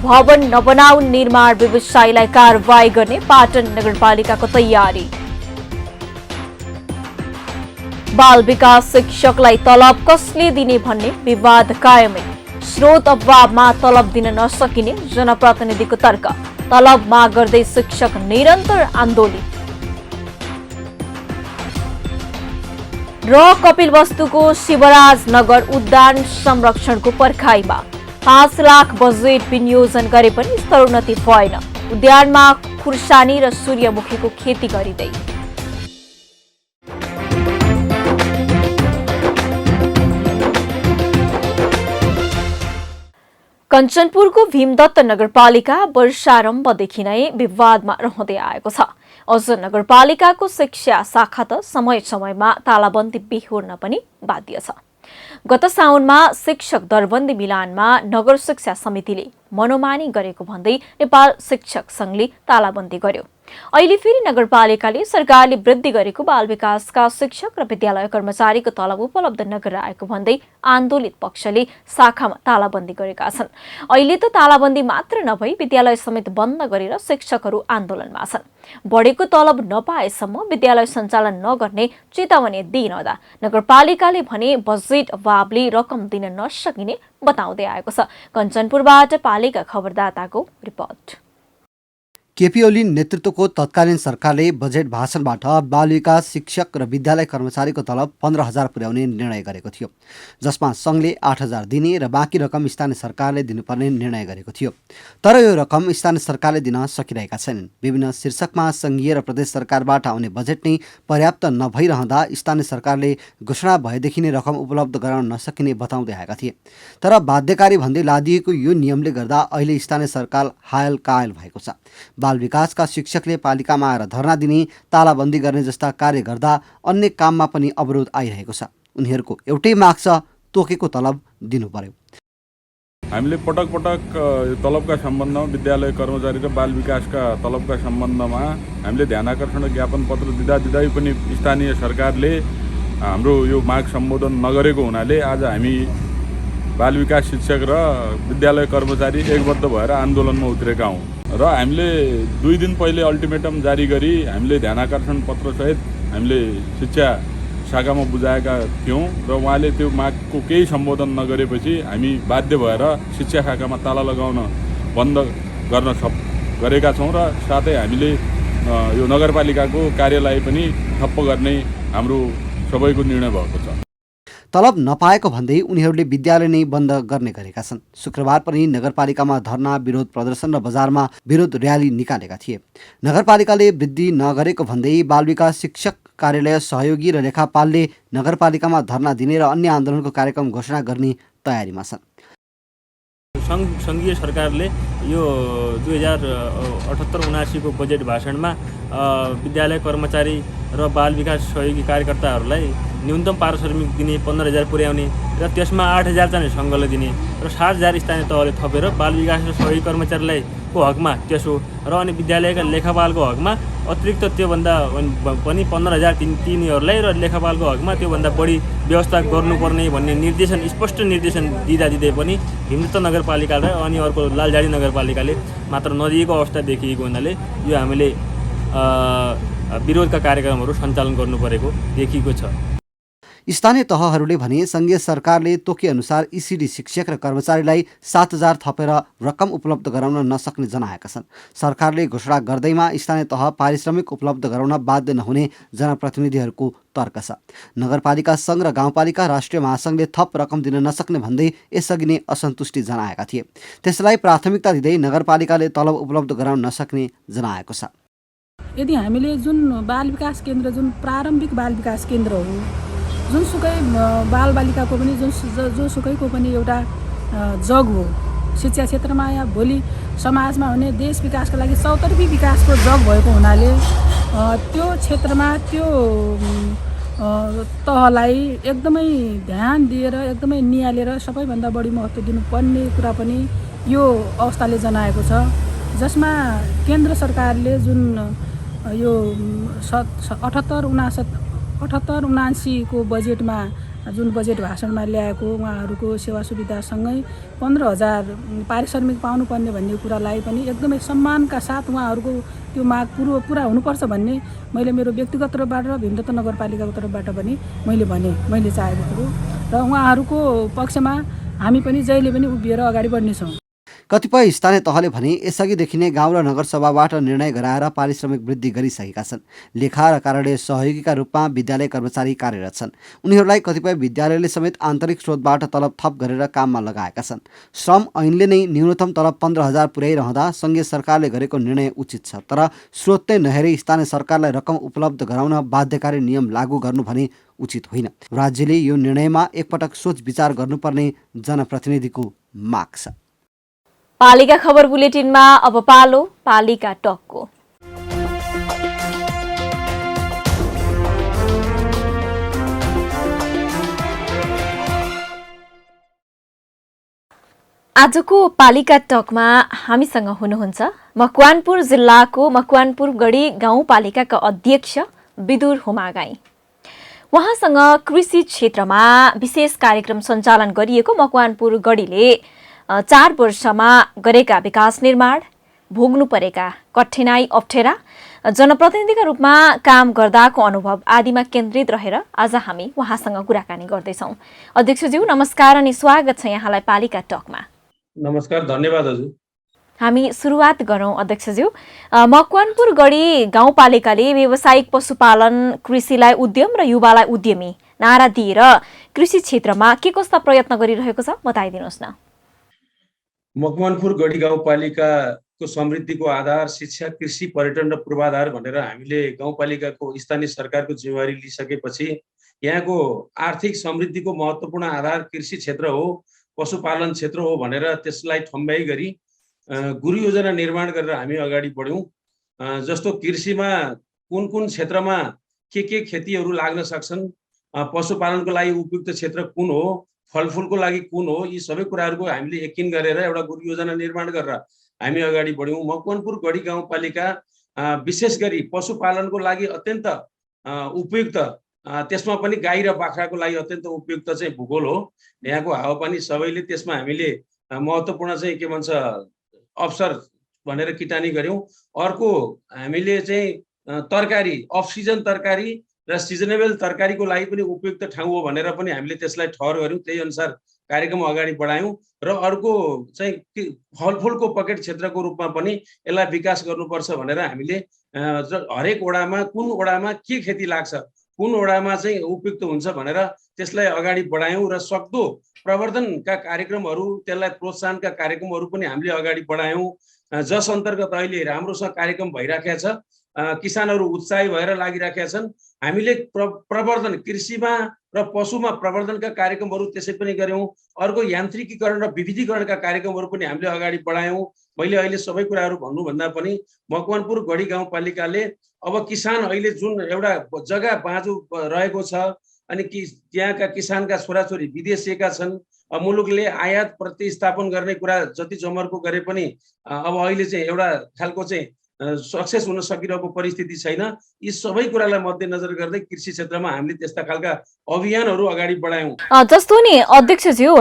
भवन नबनाउन निर्माण व्यवसायीलाई कारवाही गर्ने पाटन नगरपालिकाको तयारी। बाल विकास शिक्षकलाई तलब कसले दिने भन्ने विवाद कायमै। स्रोत अभावमा तलब दिन नसकिने जनप्रतिनिधिको तर्क। तलब माग गर्दै शिक्षक निरन्तर आन्दोलित। र कपिलवस्तुको शिवराज नगर उद्यान संरक्षणको पर्खाइमा 5 लाख बजेट विनियोजन गरे पनि स्तरोन्नति भएन। उद्यानमा खुर्सानी र सूर्यमुखीको खेती गरिँदै। कञ्चनपुरको भीमदत्त नगरपालिका वर्षारम्भदेखि नै विवादमा रहँदै आएको छ। अझ नगरपालिकाको शिक्षा शाखा त समय समयमा तालाबन्दी बिहोर्न पनि बाध्य छ। गत साउनमा शिक्षक दरबन्दी मिलानमा नगर शिक्षा समितिले मनोमानी गरेको भन्दै नेपाल शिक्षक संघले तालाबन्दी गर्यो। अहिले फेरि नगरपालिकाले सरकारले वृद्धि गरेको बाल विकासका शिक्षक र विद्यालय कर्मचारीको तलब उपलब्ध नगराएको भन्दै आन्दोलित पक्षले शाखामा तालाबन्दी गरेका छन्। अहिले त तालाबन्दी मात्र नभई विद्यालय समेत बन्द गरेर शिक्षकहरू आन्दोलनमा छन्। बढेको तलब नपाएसम्म विद्यालय सञ्चालन नगर्ने चेतावनी दिइरहँदा नगरपालिकाले भने बजेट अभावले रकम दिन नसकिने बताउँदै आएको छ। कञ्चनपुरबाट पालिका खबरदाताको रिपोर्ट। केपी ओली नेतृत्वको तत्कालीन सरकारले बजेट भाषणबाट बाल विकास शिक्षक र विद्यालय कर्मचारीको तलब 15,000 पुर्याउने निर्णय गरेको थियो, जसमा संघले 8,000 दिने र बाँकी रकम स्थानीय सरकारले दिनुपर्ने निर्णय गरेको थियो। तर यो रकम स्थानीय सरकारले दिन सकिरहेका छैनन्। विभिन्न शीर्षकमा संघीय र प्रदेश सरकारबाट आउने बजेट नै पर्याप्त नभइरहँदा स्थानीय सरकारले घोषणा भएदेखि नै रकम उपलब्ध गराउन नसकिने बताउँदै आएका थिए। तर बाध्यकारी भन्दै लादिएको यो नियमले गर्दा अहिले स्थानीय सरकार हायल कायल भएको छ। बाल विकासका शिक्षकले पालिकामा आएर धरना दिने, तालाबन्दी गर्ने जस्ता कार्य गर्दा अन्य काममा पनि अवरोध आइरहेको छ। उनीहरूको एउटै माग छ, तोकेको तलब दिनु पर्यो। हामीले पटक पटक तलबका सम्बन्धमा विद्यालय कर्मचारी र बाल विकासका तलबका सम्बन्धमा हामीले ध्यानाकर्षण ज्ञापन पत्र दिँदा पनि स्थानीय सरकारले हाम्रो यो माग सम्बोधन नगरेको हुनाले आज हामी बाल विकास शिक्षक र विद्यालय कर्मचारी एकबद्ध भएर आन्दोलनमा उत्रेका हौँ र हामीले 2 दिन पहिले अल्टिमेटम जारी गरी हामीले ध्यानाकर्षण पत्रसहित हामीले शिक्षा शाखामा बुझाएका थियौँ र उहाँले त्यो मागको केही सम्बोधन नगरेपछि हामी बाध्य भएर शिक्षा शाखामा ताला लगाउन बन्द गर्न गरेका छौँ र साथै हामीले यो नगरपालिकाको कार्यालय पनि ठप्प गर्ने हाम्रो सबैको निर्णय भएको छ। तलब नपाएको भन्दै उनीहरूले विद्यालय नै बन्द गर्ने गरेका छन्। शुक्रबार पनि नगरपालिकामा धरना, विरोध प्रदर्शन र बजारमा विरोध र्याली निकालेका थिए। नगरपालिकाले वृद्धि नगरेको भन्दै बाल विकास शिक्षक कार्यालय सहयोगी र लेखापालले नगरपालिकामा धरना दिने र अन्य आन्दोलनको कार्यक्रम घोषणा गर्ने तयारीमा छन्। सङ्घीय सरकारले यो 2078-79 को बजेट भाषणमा विद्यालय कर्मचारी र बाल विकास सहयोगी कार्यकर्ताहरूलाई न्यूनतम पारिश्रमिक दिने 15,000 पुर्याउने र त्यसमा 8,000 चाहिँ सङ्घले दिने र 7,000 स्थानीय तहले थपेर बाल विकास र सहयोगी कर्मचारीलाई को हकमा त्यसो र अनि विद्यालयका लेखापालको हकमा अतिरिक्त त्योभन्दा पनि 15,000 तिनीहरूलाई र लेखापालको हकमा त्योभन्दा बढी व्यवस्था गर्नुपर्ने भन्ने निर्देशन, स्पष्ट निर्देशन दिँदै पनि भीमदत्त नगरपालिका र अनि अर्को लालझाडी नगरपालिकाले मात्र नदिएको अवस्था देखिएको हुनाले यो हामीले विरोधका कार्यक्रमहरू सञ्चालन गर्नु परेको देखिएको छ। स्थानीय तहहरूले भने सङ्घीय सरकारले तोके अनुसार इसिडी शिक्षक र कर्मचारीलाई 7,000 थपेर रकम उपलब्ध गराउन नसक्ने जनाएका छन्। सरकारले घोषणा गर्दैमा स्थानीय तह पारिश्रमिक उपलब्ध गराउन बाध्य नहुने जनप्रतिनिधिहरूको तर्क छ। नगरपालिका सङ्घ र गाउँपालिका राष्ट्रिय महासङ्घले थप रकम दिन नसक्ने भन्दै यसअघि नै असन्तुष्टि जनाएका थिए। त्यसलाई प्राथमिकता दिँदै नगरपालिकाले तलब उपलब्ध गराउन नसक्ने जनाएको छ। यदि हामीले जुन बाल विकास केन्द्र, जुन प्रारम्भिक बाल विकास केन्द्र हो, जुनसुकै बालबालिकाको पनि जोसुकैको पनि एउटा जग हो शिक्षा क्षेत्रमा या भोलि समाजमा हुने देश विकासका लागि चौतर्फी विकासको जग भएको हुनाले त्यो क्षेत्रमा त्यो तहलाई एकदमै ध्यान दिएर एकदमै निहालेर सबैभन्दा बढी महत्त्व दिनुपर्ने कुरा पनि यो अवस्थाले जनाएको छ, जसमा केन्द्र सरकारले जुन यो 78-79 78-79 को बजेटमा जुन बजेट भाषणमा ल्याएको उहाँहरूको सेवा सुविधासँगै 15,000 पारिश्रमिक पाउनुपर्ने भन्ने कुरालाई पनि एकदमै सम्मानका साथ उहाँहरूको त्यो माग पुरा हुनुपर्छ भन्ने मैले मेरो व्यक्तिगत तर्फबाट र भीमदत्त नगरपालिकाको तर्फबाट पनि मैले चाहेको कुरो र उहाँहरूको पक्षमा हामी पनि जहिले पनि उभिएर अगाडि बढ्नेछौँ। कतिपय स्थानीय तहले भने यसअघिदेखि नै गाउँ र नगरसभाबाट निर्णय गराएर पारिश्रमिक वृद्धि गरिसकेका छन्। लेखा र कार्यालय सहयोगीका रूपमा विद्यालय कर्मचारी कार्यरत छन्। उनीहरूलाई कतिपय विद्यालयले समेत आन्तरिक स्रोतबाट तलब थप गरेर काममा लगाएका छन्। श्रम ऐनले नै न्यूनतम तलब 15,000 पुर्याइरहँदा सङ्घीय सरकारले गरेको निर्णय उचित छ, तर स्रोत नै नहेरी स्थानीय सरकारलाई रकम उपलब्ध गराउन बाध्यकारी नियम लागू गर्नु भने उचित होइन। राज्यले यो निर्णयमा एकपटक सोच विचार गर्नुपर्ने जनप्रतिनिधिको माग छ। पालिका खबर बुलेटिनमा अब पालो पालिका टकको। आजको पालिका टकमा हामीसँग हुनुहुन्छ मकवानपुर जिल्लाको मकवानपुर गढी गाउँपालिकाका अध्यक्ष विदुर हुमागाई। उहाँसँग कृषि क्षेत्रमा विशेष कार्यक्रम सञ्चालन गरिएको मकवानपुर गढीले 4 वर्षमा गरेका विकास निर्माण, भोग्नु परेका कठिनाई अप्ठ्यारा, जनप्रतिनिधिका रूपमा काम गर्दाको अनुभव आदिमा केन्द्रित रहेर आज हामी उहाँसँग कुराकानी गर्दैछौँ। अध्यक्षज्यू नमस्कार अनि स्वागत छ यहाँलाई पालिका टकमा। नमस्कार, धन्यवाद हजुर। हामी सुरुवात गरौँ अध्यक्षज्यू। मकवानपुर गढी गाउँपालिकाले व्यावसायिक पशुपालन, कृषिलाई उद्यम र युवालाई उद्यमी नारा दिएर कृषि क्षेत्रमा के कस्ता प्रयत्न गरिरहेको छ बताइदिनुहोस् न। मकवानपुर गढी गाउँपालिकाको समृद्धिको आधार शिक्षा, कृषि, पर्यटन र पूर्वाधार भनेर हामीले गाउँपालिकाको स्थानीय सरकारको जिम्मेवारी लिइसकेपछि यहाँको आर्थिक समृद्धिको महत्त्वपूर्ण आधार कृषि क्षेत्र हो, पशुपालन क्षेत्र हो भनेर त्यसलाई ठम्ब्याइ गरी गुरु योजना निर्माण गरेर हामी अगाडि बढ्यौँ। जस्तो कृषिमा कुन कुन क्षेत्रमा के खेतीहरू लाग्न सक्छन्, पशुपालनको लागि उपयुक्त क्षेत्र कुन हो, फलफुलको लागि कुन हो, यी सबै कुराहरूको हामीले यकिन गरेर एउटा गुरु योजना निर्माण गरेर हामी अगाडि बढ्यौँ। मकवानपुर गढी गाउँपालिका विशेष गरी पशुपालनको लागि अत्यन्त उपयुक्त, त्यसमा पनि गाई र बाख्राको लागि अत्यन्त उपयुक्त चाहिँ भूगोल हो। यहाँको हावापानी सबैले त्यसमा हामीले महत्त्वपूर्ण चाहिँ के भन्छ अवसर भनेर किटानी गऱ्यौँ। अर्को हामीले चाहिँ तरकारी, अफ सिजन तरकारी र सिजनेबल तरकारीको लागि पनि उपयुक्त ठाउँ हो भनेर पनि हामीले त्यसलाई ठहर गऱ्यौँ। त्यही अनुसार कार्यक्रम अगाडि बढायौँ। र अर्को चाहिँ फलफुलको पकेट क्षेत्रको रूपमा पनि यसलाई विकास गर्नुपर्छ भनेर हामीले हरेक वडामा कुन वडामा के खेती लाग्छ, कुन वडामा चाहिँ उपयुक्त हुन्छ भनेर त्यसलाई अगाडि बढायौँ र सक्दो प्रवर्धनका कार्यक्रमहरू, त्यसलाई प्रोत्साहनका कार्यक्रमहरू पनि हामीले अगाडि बढायौँ। जस अन्तर्गत अहिले राम्रोसँग कार्यक्रम भइराखेको छ, किसानहरू उत्साही भएर लागिराखेका छन्। हामीले प्रवर्धन कृषिमा र पशुमा प्रवर्धनका कार्यक्रमहरू त्यसै पनि गऱ्यौँ। अर्को यान्त्रिकीकरण र विविधीकरणका कार्यक्रमहरू पनि हामीले अगाडि बढायौँ। मैले अहिले सबै कुराहरू भन्नुभन्दा पनि मकवानपुर गढी गाउँपालिकाले अब किसान अहिले जुन एउटा जग्गा बाँझो रहेको छ अनि त्यहाँका किसानका छोराछोरी विदेशिएका छन्, मुलुकले आयात प्रतिस्थापन गर्ने कुरा जति जमर्को गरे पनि अब अहिले चाहिँ एउटा खालको चाहिँ सक्सेस हुन सकिरहेको परिस्थिति छैन। यी सबै कुरालाई मध्यनजर गर्दै कृषि क्षेत्रमा हामीले त्यस्ता खालका अभियानहरू अगाडि बढायौँ। जस्तो नि अध्यक्षज्यू,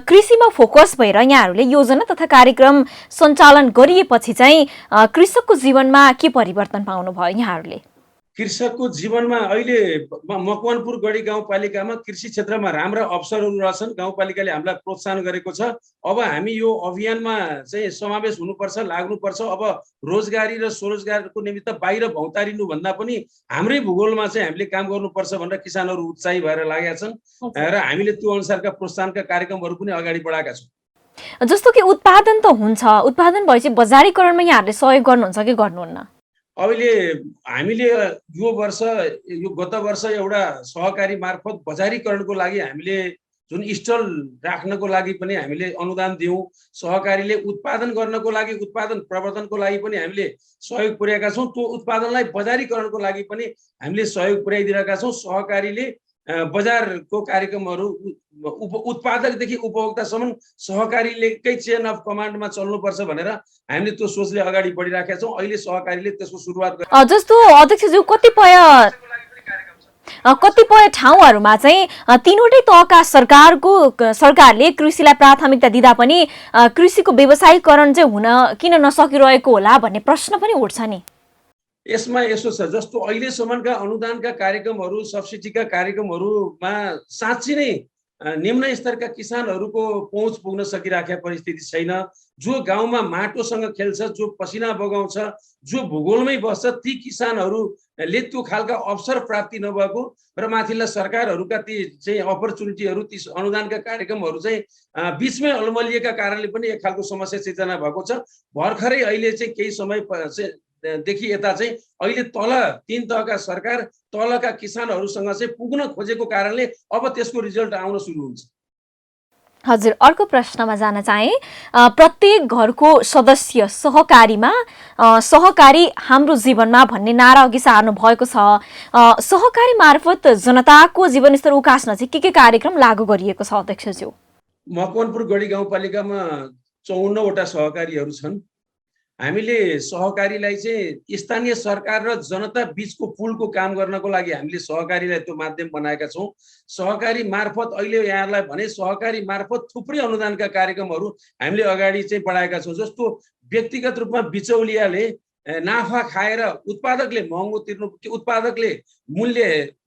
कृषिमा फोकस भएर यहाँहरूले योजना तथा कार्यक्रम सञ्चालन गरिएपछि चाहिँ कृषकको जीवनमा के परिवर्तन पाउनुभयो यहाँहरूले? कृषकको जीवनमा अहिले मकवानपुर गढी गाउँपालिकामा कृषि क्षेत्रमा राम्रा अवसरहरू रहेछन्। गाउँपालिकाले हामीलाई प्रोत्साहन गरेको छ। अब हामी यो अभियानमा चाहिँ समावेश हुनुपर्छ, लाग्नुपर्छ। अब रोजगारी र स्वरोजगारको निमित्त बाहिर भौतारिनु भन्दा पनि हाम्रै भूगोलमा चाहिँ हामीले काम गर्नुपर्छ भनेर किसानहरू उत्साही भएर लागेका छन् र हामीले त्यो अनुसारका प्रोत्साहनका कार्यक्रमहरू पनि अगाडि बढाएका छौँ। जस्तो कि उत्पादन त हुन्छ, उत्पादन भएपछि बजारीकरणमा यहाँहरूले सहयोग गर्नुहुन्छ कि गर्नुहुन्न? अहिले हामीले यो गत वर्ष एउटा सहकारी मार्फत बजारीकरणको लागि हामीले जुन स्टल राख्नको लागि पनि हामीले अनुदान दियौँ। सहकारीले उत्पादन गर्नको लागि, उत्पादन प्रवर्धनको लागि पनि हामीले सहयोग पुर्याएका छौँ। त्यो उत्पादनलाई बजारीकरणको लागि पनि हामीले सहयोग पुर्याइदिएका छौँ। सहकारीले बजारको कार्यक्रमहरू उत्पादकदेखि उपभोक्तासम्म सहकारीलेकै चेन अफ कमान्डमा चल्नुपर्छ भनेर हामीले त्यो सोचले अगाडि बढिराखेका छौँ। अहिले सहकारीले त्यसको सुरुवात जस्तो अध्यक्षज्यू कतिपय ठाउँहरूमा चाहिँ तीनवटै तहका सरकारले कृषिलाई प्राथमिकता दिँदा पनि कृषिको व्यवसायीकरण चाहिँ हुन किन नसकिरहेको होला भन्ने प्रश्न पनि उठ्छ नि। यसमा यसो छ, जस्तो अहिलेसम्मका अनुदानका कार्यक्रमहरू, सब्सिडीका कार्यक्रमहरूमा साँच्चै नै निम्न स्तरका किसानहरूको पहुँच पुग्न सकिराखेको परिस्थिति छैन। जो गाउँमा माटोसँग खेल्छ, जो पसिना बगाउँछ, जो भूगोलमै बस्छ, ती किसानहरूले त्यो खालका अवसर प्राप्ति नभएको र माथिल्ला सरकारहरूका ती चाहिँ अपर्च्युनिटीहरू, ती अनुदानका कार्यक्रमहरू चाहिँ बिचमै अलमलिएका कारणले पनि एक खालको समस्या सिर्जना भएको छ। भर्खरै अहिले चाहिँ केही समय देखि यता चाहिँ अहिले तल 3 तहका सरकार तलका किसानहरूसँग चाहिँ पुग्न खोजेको कारणले अब त्यसको रिजल्ट आउन सुरु हुन्छ। हजुर, अर्को प्रश्नमा जान चाहे, प्रत्येक घरको सदस्य सहकारी हाम्रो जीवनमा भन्ने नारा अघि सार्नु भएको छ। सहकारी मार्फत जनताको जीवनस्तर उकास्न चाहिँ के कार्यक्रम लागू गरिएको छ अध्यक्षज्यू? मकवानपुर गढी गाउँपालिकामा 54 वटा सहकारीहरू छन्। हामीले सहकारीलाई चाहिँ स्थानीय सरकार र जनता बीचको पुलको काम गर्नको लागि हामीले सहकारीलाई त्यो माध्यम बनाएका छौँ। सहकारी मार्फत अहिले यहाँलाई भने सहकारी मार्फत थुप्रै अनुदानका कार्यक्रमहरू हामीले अगाडि चाहिँ बढाएका छौँ। जस्तो व्यक्तिगत रूपमा बिचौलियाले नाफा खाएर उत्पादकले महँगो तिर्नु, उत्पादकले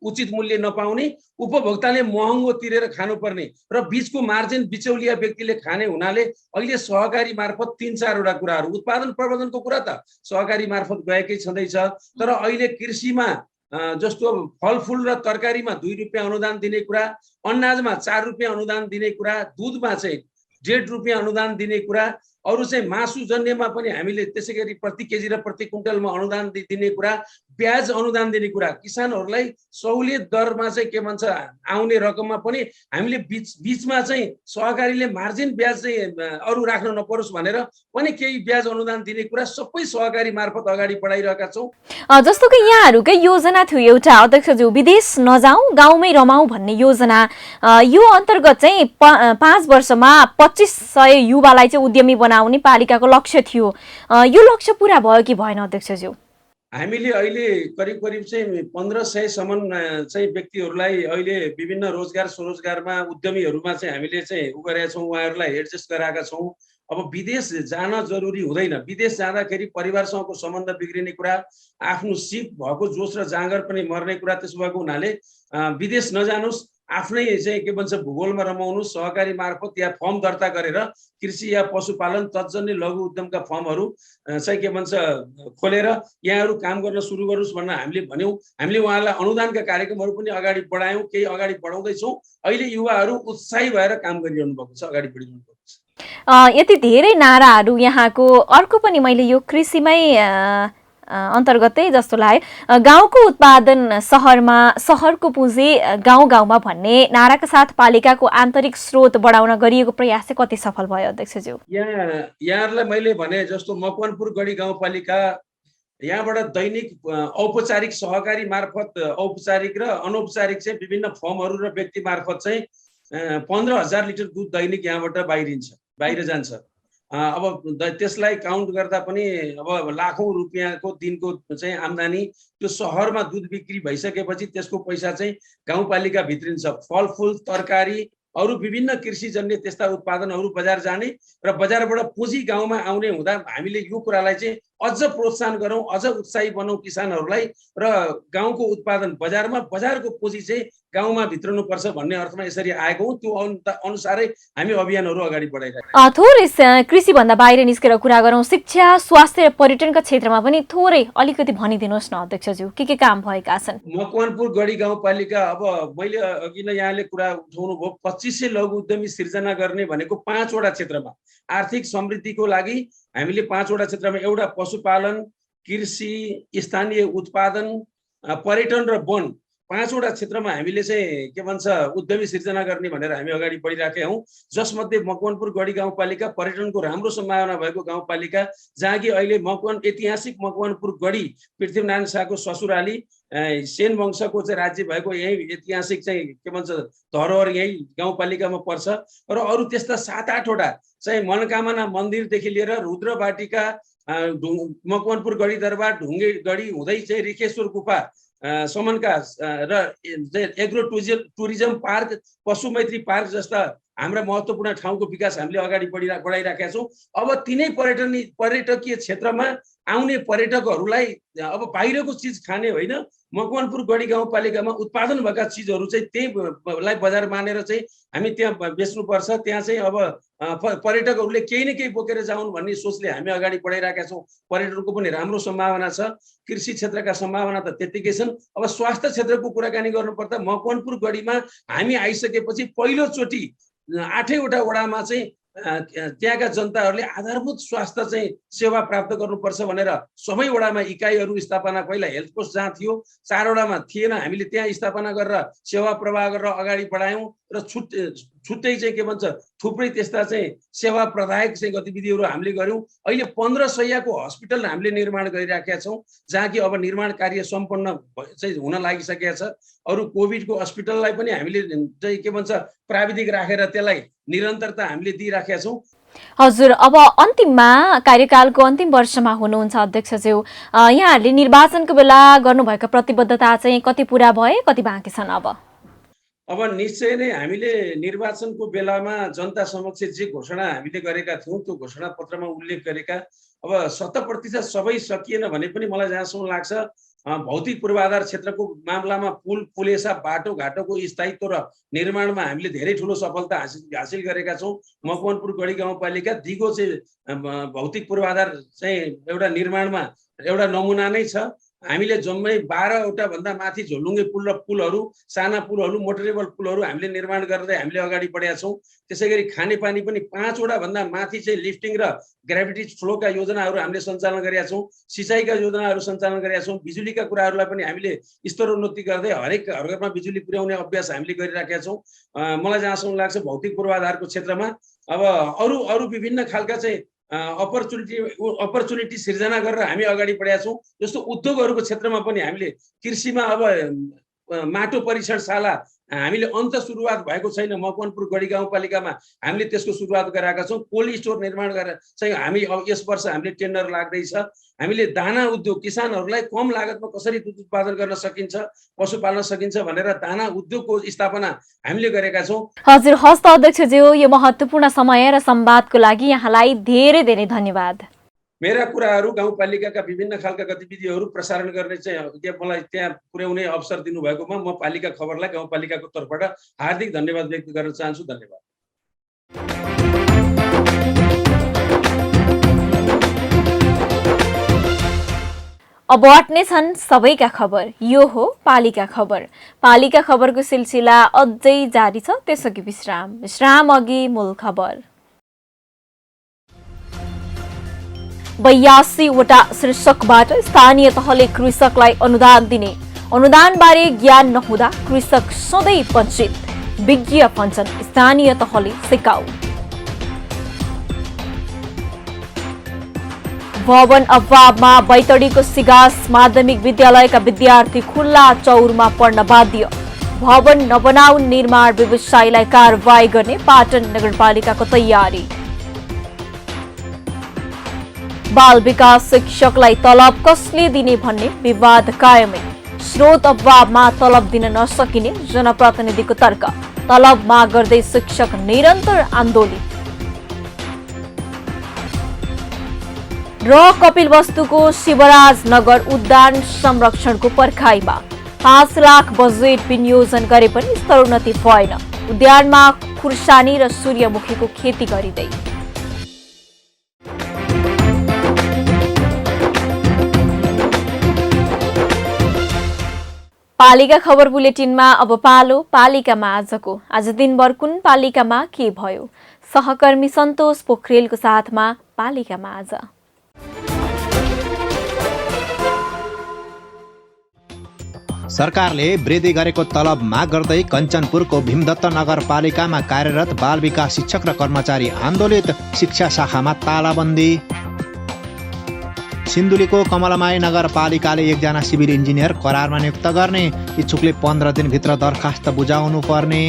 उचित मूल्य नपाउने, उपभोक्ताले महँगो तिरेर खानुपर्ने र बीचको मार्जिन बिचौलिया व्यक्तिले खाने हुनाले अहिले सहकारी मार्फत 3-4 वटा कुराहरू, उत्पादन प्रबन्धनको कुरा त सहकारी मार्फत गएकै छँदैछ। तर अहिले कृषिमा जस्तो फलफुल र तरकारीमा 2 रुपियाँ अनुदान दिने कुरा, अन्नाजमा 4 रुपियाँ अनुदान दिने कुरा, दुधमा चाहिँ 1.5 रुपियाँ अनुदान दिने कुरा, अरू चाहिँ मासु जन्यमा पनि हामीले त्यसै गरी प्रति केजी र प्रति क्विन्टलमा अनुदान दिने कुरा, ब्याज अनुदान दिने कुरा, किसानहरूलाई सहुलियत दरमा चाहिँ के भन्छ आउने रकममा पनि हामीले बीचमा चाहिँ सहकारीले मार्जिन ब्याज चाहिँ अरू राख्न नपरोस् भनेर पनि केही ब्याज अनुदान दिने कुरा सबै सहकारी मार्फत अगाडि बढाइरहेका छौँ। जस्तो कि यहाँहरूकै योजना थियो एउटा अध्यक्षज्यू, विदेश नजाउँ गाउँमै रमाउँ भन्ने योजना। यो अन्तर्गत चाहिँ 5 वर्षमा 2500 युवालाई चाहिँ उद्यमी बनाउने पालिकाको लक्ष्य थियो। यो लक्ष्य पूरा भयो कि भएन अध्यक्षज्यू? हामीले अहिले करिब चाहिँ 1500 सम्म चाहिँ व्यक्तिहरूलाई अहिले विभिन्न रोजगार स्वरोजगारमा उद्यमीहरूमा चाहिँ हामीले चाहिँ गरेका छौँ, उहाँहरूलाई एडजस्ट गराएका छौँ। अब विदेश जान जरुरी हुँदैन। विदेश जाँदाखेरि परिवारसँगको सम्बन्ध बिग्रिने कुरा, आफ्नो सिप भएको जोस र जाँगर पनि मर्ने कुरा त्यसो भएको हुनाले विदेश नजानुस्, आफ्नै चाहिँ के भन्छ भूगोलमा रमाउनु, सहकारी मार्फत या फर्म दर्ता गरेर कृषि या पशुपालन तत्जन्य लघु उद्यमका फर्महरू चाहिँ के भन्छ खोलेर यहाँहरू काम गर्न सुरु गर्नुहोस् भन्न हामीले भन्यौँ। हामीले उहाँलाई अनुदानका कार्यक्रमहरू पनि अगाडि बढायौँ, केही अगाडि बढाउँदैछौँ। अहिले युवाहरू उत्साही भएर काम गरिरहनु भएको छ, अगाडि बढिरहनु भएको छ। यति धेरै नाराहरू यहाँको, अर्को पनि मैले यो कृषिमै अन्तर्गतै जस्तो लाग्यो, गाउँको उत्पादन सहरमा, सहरको पुँजी गाउँ गाउँमा भन्ने नाराका साथ पालिकाको आन्तरिक स्रोत बढाउन गरिएको प्रयास चाहिँ कति सफल भयो अध्यक्षज्यू? यहाँहरूलाई मैले भने जस्तो मकवानपुर गढी गाउँपालिका यहाँबाट दैनिक औपचारिक सहकारी मार्फत औपचारिक र अनौपचारिक चाहिँ विभिन्न फर्महरू र व्यक्ति मार्फत चाहिँ 15,000 लिटर दुध दैनिक यहाँबाट बाहिर जान्छ। अब त्यसलाई काउन्ट गर्दा पनि अब लाखौं रुपियाँको दिनको चाहिँ आम्दानी त्यो सहरमा दुध बिक्री भइसकेपछि त्यसको पैसा चाहिँ गाउँपालिका भित्रिन्छ। फलफुल, तरकारी, अरू विभिन्न कृषिजन्य त्यस्ता उत्पादनहरू बजार जाने र बजारबाट पुँजी गाउँमा आउने हुँदा हामीले यो कुरालाई चाहिँ अझ प्रोत्साहन गरौँ, अझ उत्साही बनाऊ किसानहरूलाई र गाउँको उत्पादन बजारमा, बजारको पुँजी चाहिँ गाउँमा भित्रनुपर्छ भन्ने अर्थमा यसरी आएको हौँ। त्यो अनुसारै हामी अभियानहरू अगाडि बढाइरहेका छौँ। थोरै कृषिभन्दा बाहिर निस्केर कुरा गरौँ, शिक्षा, स्वास्थ्य र पर्यटनका क्षेत्रमा पनि थोरै अलिकति भनिदिनुहोस् न अध्यक्षज्यू, के काम भएका छन्? मकवानपुर गढी गाउँपालिका, अब मैले अघि नै यहाँले कुरा उठाउनु भयो, 2500 लघु उद्यमी सिर्जना गर्ने भनेको 5 वटा क्षेत्रमा आर्थिक समृद्धिको लागि हामीले 5 वटा क्षेत्रमा, एउटा पशुपालन, कृषि, स्थानीय उत्पादन, पर्यटन र वन, 5 वटा क्षेत्रमा हामीले चाहिँ के भन्छ उद्यमी सिर्जना गर्ने भनेर हामी अगाडि बढिरहेका हौँ। जसमध्ये मकवानपुर गढी गाउँपालिका पर्यटनको राम्रो सम्भावना भएको गाउँपालिका, जहाँ कि अहिले ऐतिहासिक मकवानपुर गढी पृथ्वीनारायण शाहको ससुराली सेन वंशको चाहिँ राज्य भएको यही ऐतिहासिक चाहिँ के भन्छ धरोहर यही गाउँपालिकामा पर्छ। र अरू त्यस्ता 7-8 वटा चाहिँ मनोकामना मन्दिरदेखि लिएर रुद्रवाटिका, मकवानपुर गढी दरबार, ढुङ्गे गढी हुँदै चाहिँ रिखेश्वर गुफा समनका र एग्रो टुरिज्म पार्क, पशु मैत्री पार्क जस्ता हाम्रा महत्त्वपूर्ण ठाउँको विकास हामीले अगाडि बढाइराखेका छौँ। अब तिनै पर्यटकीय क्षेत्रमा आउने पर्यटकहरूलाई अब बाहिरको चिज खाने होइन, मकवानपुर गढी गाउँपालिकामा उत्पादन भएका चिजहरू चाहिँ त्यहीलाई बजार मानेर चाहिँ हामी त्यहाँ बेच्नुपर्छ। त्यहाँ चाहिँ अब पर्यटकहरूले केही न केही बोकेर जाउन् भन्ने सोचले हामी अगाडि बढाइरहेका छौँ। पर्यटनको पनि राम्रो सम्भावना छ, कृषि क्षेत्रका सम्भावना त त्यत्तिकै छन्। अब स्वास्थ्य क्षेत्रको कुराकानी गर्नुपर्दा मकवानपुर गढीमा हामी आइसकेपछि पहिलोचोटि 8वटा वडामा चाहिँ त्यहाँका जनताहरूले आधारभूत स्वास्थ्य चाहिँ सेवा प्राप्त गर्नुपर्छ भनेर सबै वडामा इकाइहरू स्थापना, पहिला हेल्थ पोस्ट जहाँ थियो 4 वडामा थिएन, हामीले त्यहाँ स्थापना गरेर सेवा प्रवाह गरेर अगाडि बढायौँ र छुट्टै चाहिँ के भन्छ थुप्रै त्यस्ता चाहिँ सेवा प्रदायक चाहिँ गतिविधिहरू हामीले गऱ्यौँ। अहिले 15 शय्याको हस्पिटल हामीले निर्माण गरिराखेका छौँ, जहाँ कि अब निर्माण कार्य सम्पन्न चाहिँ हुन लागिसकेका छ। अरू कोभिडको हस्पिटललाई पनि हामीले चाहिँ के भन्छ प्राविधिक राखेर त्यसलाई निरन्तरता हामीले दिइराखेका छौँ। हजुर, अब अन्तिममा कार्यकालको अन्तिम वर्षमा हुनुहुन्छ अध्यक्षज्यू, यहाँहरूले निर्वाचनको बेला गर्नुभएका प्रतिबद्धता चाहिँ कति पुरा भए, कति बाँकी छन्? अब निश्चय नै हामीले निर्वाचनको बेलामा जनता समक्ष जे घोषणा हामीले गरेका थियौँ त्यो घोषणा पत्रमा उल्लेख गरेका अब 100% सबै सकिएन भने पनि मलाई जहाँसम्म लाग्छ भौतिक पूर्वाधार क्षेत्रको मामलामा पुल, पुलेसा, बाटोघाटोको स्थायित्व र निर्माणमा हामीले धेरै ठुलो सफलता हासिल गरेका छौँ। मकवानपुर गढी गाउँपालिका दिगो चाहिँ भौतिक पूर्वाधार चाहिँ एउटा निर्माणमा एउटा नमुना नै छ। हामीले जम्मै 12वटा भन्दा माथि झोलुङ्गे पुल र पुलहरू, साना पुलहरू, मोटरेबल पुलहरू हामीले निर्माण गर्दै हामीले अगाडि बढेका छौँ। त्यसैगरी खानेपानी पनि 5वटा भन्दा माथि चाहिँ लिफ्टिङ र ग्राभिटी फ्लोका योजनाहरू हामीले सञ्चालन गरेका छौँ। सिँचाइका योजनाहरू सञ्चालन गरेका छौँ। बिजुलीका कुराहरूलाई पनि हामीले स्तरोन्नति गर्दै हरेक घरमा बिजुली पुर्याउने अभ्यास हामीले गरिराखेका छौँ। मलाई जहाँसम्म लाग्छ भौतिक पूर्वाधारको क्षेत्रमा अब अरू विभिन्न खालका चाहिँ अपर्च्युनिटी सिर्जना गरेर हामी अगाडि बढेका छौँ। जस्तो उद्योगहरूको क्षेत्रमा पनि हामीले कृषिमा अब माटो परीक्षणशाला हामीले सुरुवात भएको छैन। मकवानपुर गढी गाउँपालिकामा हामीले त्यसको सुरुवात गराएका छौँ। कोल्ड स्टोर निर्माण गरेर चाहिँ हामी अब यस वर्ष हामीले टेन्डर लाग्दैछ। हामीले दाना उद्योग, किसानहरूलाई कम लागतमा कसरी दुध उत्पादन गर्न सकिन्छ, पशु पाल्न सकिन्छ भनेर दाना उद्योगको स्थापना हामीले गरेका छौँ। हजुर, हस्त अध्यक्षज्यू, यो महत्त्वपूर्ण समय र संवादको लागि यहाँलाई धेरै धेरै धन्यवाद। मेरा कुराहरू गाउँपालिकाका विभिन्न खालका गतिविधिहरू प्रसारण गर्ने चाहिँ मलाई त्यहाँ पुर्याउने अवसर दिनुभएकोमा म पालिका खबरलाई गाउँपालिकाको तर्फबाट हार्दिक धन्यवाद व्यक्त गर्न चाहन्छु। धन्यवाद। अब अट्ने छन् सबैका खबर, यो हो पालिका खबर। पालिका खबरको सिलसिला अझै जारी छ, त्यसअघि विश्राम अघि मूल खबर। 82वटा शीर्षकबाट स्थानीय तहले कृषकलाई अनुदान दिने, अनुदानबारे ज्ञान नहुँदा कृषक सधैँ वञ्चित, विज्ञ भन्छन् स्थानीय तहले सिकाउ। भवन अभावमा बैतडीको सिगास माध्यमिक विद्यालयका विद्यार्थी खुल्ला चौरमा पढ्न बाध्य, भवन नबनाउन निर्माण व्यवसायीलाई कारवाही गर्ने पाटन नगरपालिकाको तयारी। बाल विकास शिक्षकलाई तलब कसले दिने भन्ने विवाद कायमै, स्रोत अभावमा तलब दिन नसकिने जनप्रतिनिधिको तर्क, तलब माग गर्दै शिक्षक निरन्तर आन्दोलित। र कपिलवस्तुको शिवराज नगर उद्यान संरक्षणको पर्खाइमा 5 लाख बजेट विनियोजन गरे पनि स्तरोन्नति भएन, उद्यानमा खुर्सानी र सूर्यमुखीको खेती गरिँदै। पालिका खबर बुलेटिनमा अब पालो पालिकामा आजको। आज दिनभर कुन पालिकामा के भयो, सहकर्मी सन्तोष पोखरेलको साथमा पालिकामा आज। सरकारले वृद्धि गरेको तलब माग गर्दै कञ्चनपुरको भीमदत्त नगरपालिकामा कार्यरत बाल विकास शिक्षक र कर्मचारी आन्दोलित, शिक्षा शाखामा तालाबन्दी। सिन्धुलीको कमलमाई नगरपालिकाले 1जना सिभिल इन्जिनियर करारमा नियुक्त गर्ने, इच्छुकले 15 दिनभित्र दरखास्त बुझाउनु पर्ने।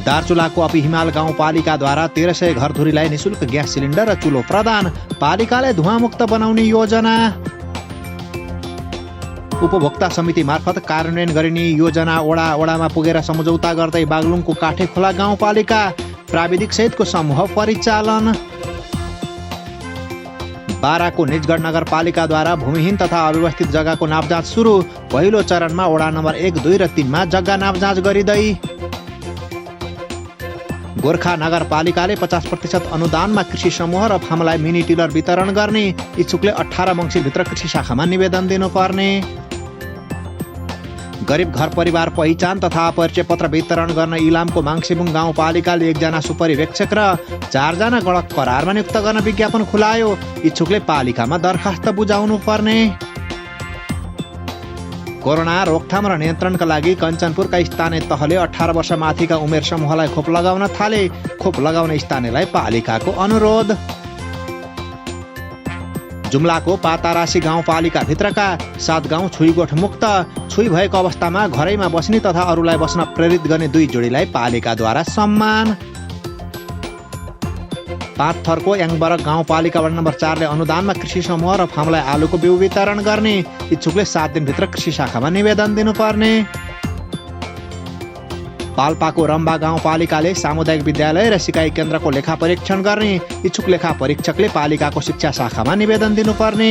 दार्चुलाको अपी हिमाल गाउँपालिकाद्वारा 1300 घरधुरीलाई निशुल्क ग्यास सिलिन्डर र चुलो प्रदान, पालिकाले धुवामुक्त बनाउने योजना। उपभोक्ता समिति मार्फत कार्यान्वयन गरिने योजना वडामा पुगेर सम्झौता गर्दै बागलुङको काठेखोला गाउँपालिका प्राविधिक सहितको समूह परिचालन। बाराको निजगढ नगरपालिकाद्वारा भूमिहीन तथा अव्यवस्थित जग्गाको नापजाँच सुरु। पहिलो चरणमा वडा नम्बर 1, 2 र 3 मा जग्गा नापजाँच गरिँदै। गोर्खा नगरपालिकाले 50% अनुदानमा कृषि समूह र फार्मलाई मिनी टिलर वितरण गर्ने। इच्छुकले 18 मङ्सिरभित्र कृषि शाखामा निवेदन दिनुपर्ने। गरिब घर परिवार पहिचान तथा परिचय पत्र वितरण गर्न इलामको माङसेबुङ गाउँपालिकाले 1 जना सुपरिवेक्षक र 4 जना गणक करारमा नियुक्त गर्न विज्ञापन खुलायो। इच्छुकले पालिकामा दरखास्त बुझाउनु पर्ने। कोरोना रोकथाम र नियन्त्रणका लागि कञ्चनपुरका स्थानीय तहले 18 वर्ष माथिका उमेर समूहलाई खोप लगाउन थाले। खोप लगाउने स्थानीयलाई पालिकाको अनुरोध। जुम्लाको पातारासी गाउँपालिका भित्रका 7 गाउँ छुइगोठ मुक्त। छुइ भएको अवस्थामा घरैमा बस्ने तथा अरूलाई बस्न प्रेरित गर्ने 2 जोडीलाई पालिकाद्वारा सम्मान। 5 थरको याङबरक गाउँपालिका वडा नम्बर 4 ले अनुदानमा कृषि समूह र फार्मलाई आलुको बिउ वितरण गर्ने। इच्छुकले 7 दिनभित्र कृषि शाखामा निवेदन दिनुपर्ने। पाल्पाको रम्बा गाउँपालिकाले सामुदायिक विद्यालय र सिकाइ केन्द्रको लेखा परीक्षण गर्ने। इच्छुक लेखा परीक्षकले पालिकाको शिक्षा शाखामा निवेदन दिनुपर्ने।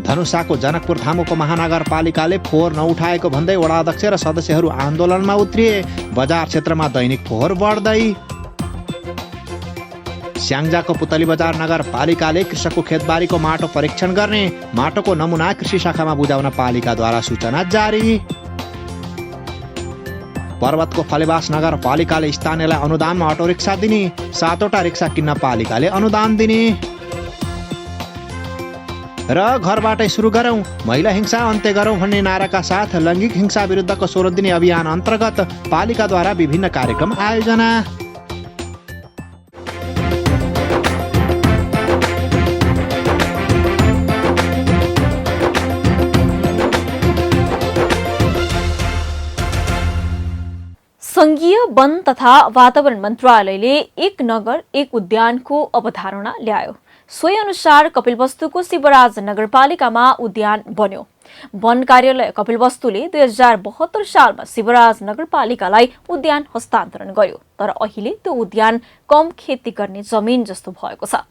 धनुषाको जनकपुर धामुको महानगरपालिकाले फोहोर नउठाएको भन्दै वडा अध्यक्ष र सदस्यहरू आन्दोलनमा उत्रिए। बजार क्षेत्रमा दैनिक फोहोर बढ्दै। स्याङ्जाको पुतली बजार नगरपालिकाले कृषकको खेतबारीको माटो परीक्षण गर्ने। माटोको नमुना कृषि शाखामा बुझाउन पालिकाद्वारा सूचना जारी। पर्वतको फलेवास नगरपालिकाले स्थानीयलाई अनुदानमा अटो रिक्सा दिने। 7 वटा रिक्सा किन्न पालिकाले अनुदान दिने। र घरबाटै सुरु गरौँ महिला हिंसा अन्त्य गरौँ भन्ने नाराका साथ लैङ्गिक हिंसा विरुद्धको 16 दिने अभियान अन्तर्गत पालिकाद्वारा विभिन्न कार्यक्रम आयोजना। संघीय वन तथा वातावरण मन्त्रालयले 1 नगर 1 उद्यानको अवधारणा ल्यायो। सोही अनुसार कपिलवस्तुको शिवराज नगरपालिकामा उद्यान बन्यो। वन कार्यालय कपिलवस्तुले 2072 सालमा शिवराज नगरपालिकालाई उद्यान हस्तान्तरण गर्यो। तर अहिले त्यो उद्यान कम खेती गर्ने जमिन जस्तो भएको छ,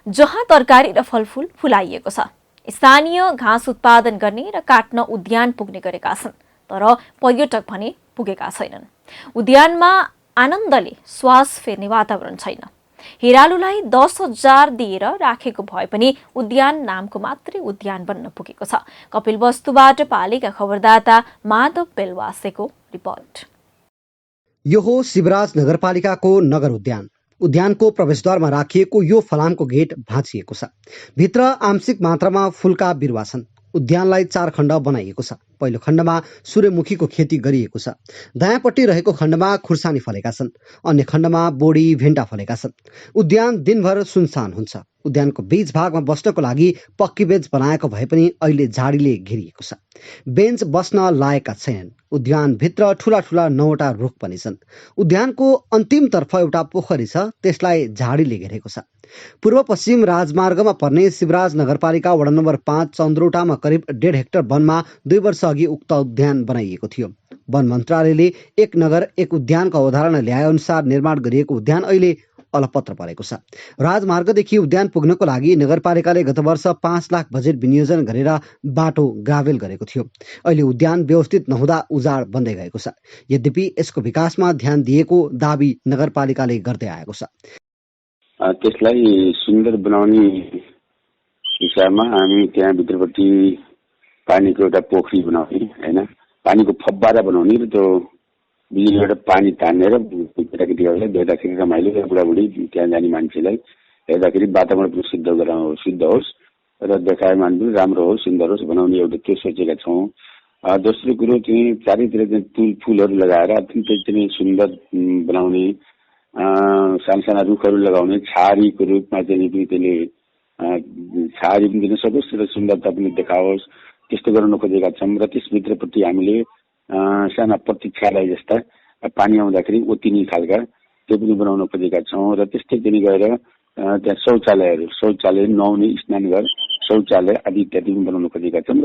जहाँ तरकारी र फलफूल फुलाइएको छ। स्थानीय घाँस उत्पादन गर्ने र काट्न उद्यान पुग्ने गरेका छन्, तर पर्यटक भने पुगेका छैनन्। उद्यानमा आनन्दले श्वास फेर्ने वातावरण छैन। हेरालुलाई 10,000 दिएर राखेको भए पनि उद्यान नामको मात्रै उद्यान बन्न पुगेको छ। कपिलवस्तुबाट पालिका खबरदाता माधव बेलवासेको रिपोर्ट। यो हो शिवराज नगरपालिकाको नगर उद्यान। उद्यानको प्रवेशद्वारमा राखिएको यो फलामको गेट भाँचिएको छ। भित्र आंशिक मात्रामा फूलका बिरुवा छन्। उद्यानलाई 4 खण्ड बनाइएको छ। पहिलो खण्डमा सूर्यमुखीको खेती गरिएको छ। दायाँपट्टि रहेको खण्डमा खुर्सानी फलेका छन्। अन्य खण्डमा बोडी भेन्टा फलेका छन्। उद्यान दिनभर सुनसान हुन्छ। उद्यानको बीच भागमा बस्नको लागि पक्की बेन्च बनाएको भए पनि अहिले झाडीले घेरिएको छ। बेन्च बस्न लायकका छैनन्। उद्यानभित्र ठुला ठुला 9 वटा रुख पनि छन्। उद्यानको अन्तिमतर्फ एउटा पोखरी छ, त्यसलाई झाडीले घेरेको छ। पूर्व पश्चिम राजमार्गमा पर्ने शिवराज नगरपालिका वडा नम्बर 5 चन्द्रोटामा करिब 1.5 हेक्टर वनमा 2 वर्ष अघि उक्त उद्यान बनाइएको थियो। वन मन्त्रालयले 1 नगर 1 उद्यानको अवधारणा ल्याए अनुसार निर्माण गरिएको उद्यान अहिले अलपत्र परेको छ। राजमार्गदेखि उद्यान पुग्नको लागि नगरपालिकाले गत वर्ष 5 लाख बजेट विनियोजन गरेर बाटो ग्राभेल गरेको थियो। अहिले उद्यान व्यवस्थित नहुँदा उजाड बन्दै गएको छ। यद्यपि यसको विकासमा ध्यान दिएको दाबी नगरपालिकाले गर्दै आएको छ। त्यसलाई सुन्दर बनाउने हिसाबमा हामी त्यहाँ भित्रपट्टि पानीको एउटा पोखरी बनाउने, हैन, पानीको फब्बारा बनाउने र त्यो बिजुलीबाट पानी तानेर केटाकेटीहरूलाई देख्दाखेरि रमाइलो र बुढाबुढी त्यहाँ जाने मान्छेलाई हेर्दाखेरि वातावरण पनि शुद्ध होस् र देखायमान पनि राम्रो होस्, सुन्दर होस् बनाउने एउटा त्यो सोचेका छौँ। दोस्रो कुरो चाहिँ चारैतिर चाहिँ फुलहरू लगाएर अत्यन्तै चाहिँ सुन्दर बनाउने, साना रुखहरू लगाउने, छारीको रूपमा चाहिँ त्यसले छारी पनि दिन सकोस् र सुन्दरता पनि देखाओस्, त्यस्तो गर्न खोजेका छौँ। र त्यसभित्रपट्टि हामीले साना प्रतीक्षालय जस्ता पानी आउँदाखेरि ओतिनी खालका त्यो पनि बनाउन खोजेका छौँ। र त्यस्तै पनि गएर त्यहाँ शौचालय नुहाउने, स्नान घर शौचालय आदि इत्यादि पनि बनाउन खोजेका छौँ र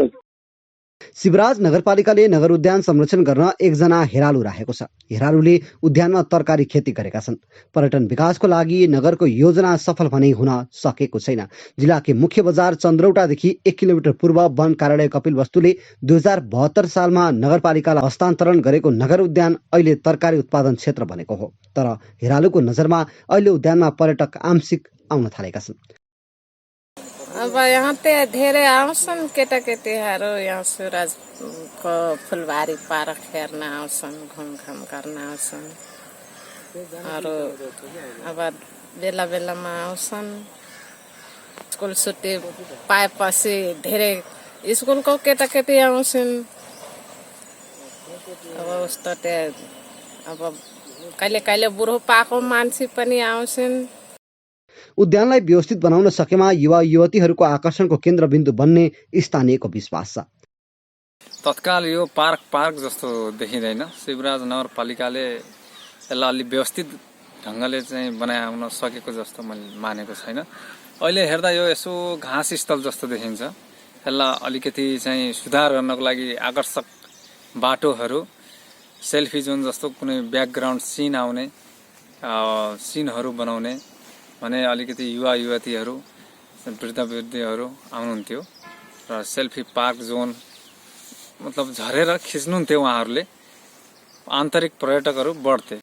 शिवराज नगरपालिकाले नगर उद्यान संरक्षण गर्न एकजना हेरालु राखेको छ। हेरालुले उद्यानमा तरकारी खेती गरेका छन्। पर्यटन विकासको लागि नगरको योजना सफल भने हुन सकेको छैन। जिल्लाकै मुख्य बजार चन्द्रौटादेखि 1 किलोमिटर पूर्व वन कार्यालय कपिलवस्तुले 2072 सालमा नगरपालिकालाई हस्तान्तरण गरेको नगर उद्यान अहिले तरकारी उत्पादन क्षेत्र बनेको हो। तर हेरालुको नजरमा अहिले उद्यानमा पर्यटक आंशिक आउन थालेका छन्। अब यहाँ पे धेरै आउँछन् केटाकेटीहरू यहाँ सुरजको फुलबारी पार्क हेर्न आउँछन्, घुमघाम गर्न आउँछन्। अरू अब बेला बेलामा आउँछन्। स्कुल छुट्टी पाएपछि धेरै स्कुलको केटाकेटी आउँछन्। अब उस्तो अब कहिले कहिले बुढो पाएको मान्छे पनि आउँछन्। उद्यानलाई व्यवस्थित बनाउन सकेमा युवा युवतीहरूको आकर्षणको केन्द्रबिन्दु बन्ने स्थानीयको विश्वास छ। तत्काल यो पार्क जस्तो देखिँदैन। शिवराज नगरपालिकाले यसलाई अलि व्यवस्थित ढङ्गले चाहिँ बनाउन सकेको जस्तो मैले मानेको छैन। अहिले हेर्दा यो यसो घाँस स्थल जस्तो देखिन्छ। यसलाई अलिकति चाहिँ सुधार गर्नको लागि आकर्षक बाटोहरू, सेल्फी जोन जस्तो कुनै ब्याकग्राउन्ड सिन आउने सिनहरू बनाउने भने अलिकति युवा युवतीहरू, वृद्धवृद्धहरू आउनुहुन्थ्यो र सेल्फी पार्क जोन मतलब झरेर खिच्नुहुन्थ्यो उहाँहरूले, आन्तरिक पर्यटकहरू बढ्थे।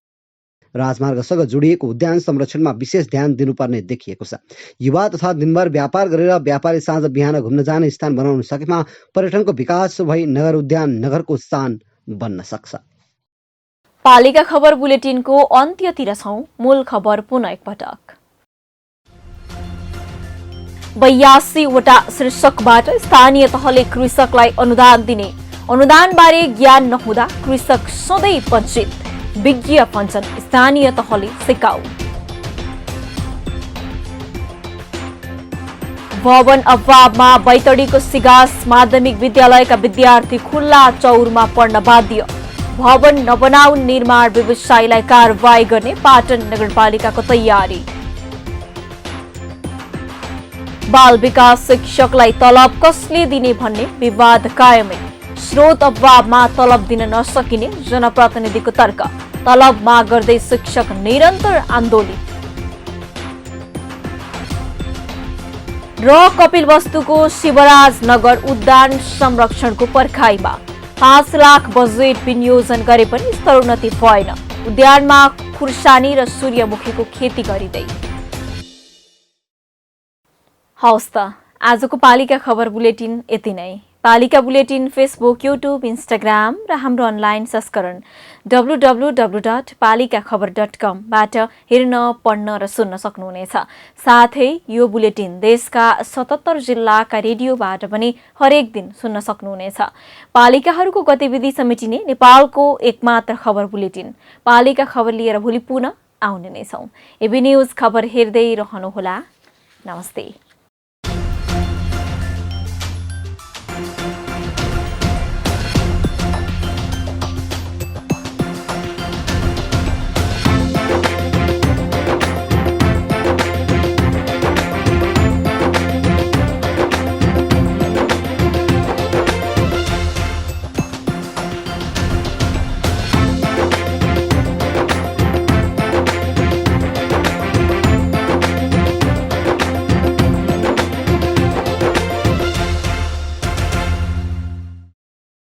राजमार्गसँग जोडिएको उद्यान संरक्षणमा विशेष ध्यान दिनुपर्ने देखिएको छ। युवा तथा दिनभर व्यापार गरेर व्यापारी साँझ बिहान घुम्न जाने स्थान बनाउन सकेमा पर्यटनको विकास भई नगर उद्यान नगरको स्थान बन्न सक्छ। पालिका खबर बुलेटिनको अन्त्यतिर छौं। मूल खबर पुनः एकपटक। 82 वटा शीर्षकबाट स्थानीय तहले कृषकलाई अनुदान दिने, अनुदानबारे ज्ञान नहुँदा कृषक सधैँ वञ्चित, विज्ञ भन्छन् स्थानीय तहले सिकाउ। भवन अभावमा बैतडीको सिगास माध्यमिक विद्यालयका विद्यार्थी खुल्ला चौरमा पढ्न बाध्य, भवन नबनाउन निर्माण व्यवसायीलाई कारवाही गर्ने पाटन नगरपालिकाको तयारी। बाल विकास शिक्षकलाई तलब कसले दिने भन्ने विवाद कायमै, स्रोत अभावमा तलब दिन नसकिने जनप्रतिनिधिको तर्क, तलब माग गर्दै शिक्षक निरन्तर आन्दोलित। र कपिलवस्तुको शिवराज नगर उद्यान संरक्षणको पर्खाइमा 5 लाख बजेट विनियोजन गरे पनि स्तरोन्नति भएन। उद्यानमा खुर्सानी र सूर्यमुखीको खेती गरिँदै। हवस् त आजको पालिका खबर बुलेटिन यति नै। पालिका बुलेटिन फेसबुक, युट्युब, इन्स्टाग्राम र हाम्रो अनलाइन संस्करण www.palikakhbar.com बाट हेर्न, पढ्न र सुन्न सक्नुहुनेछ। साथै यो बुलेटिन देशका 77 जिल्लाका रेडियोबाट पनि हरेक दिन सुन्न सक्नुहुनेछ। पालिकाहरूको गतिविधि समेटिने नेपालको एकमात्र खबर बुलेटिन पालिका खबर लिएर भोलि पुनः आउने नै छौं। एबी न्यूज खबर हेर्दै रहनुहोला। नमस्ते।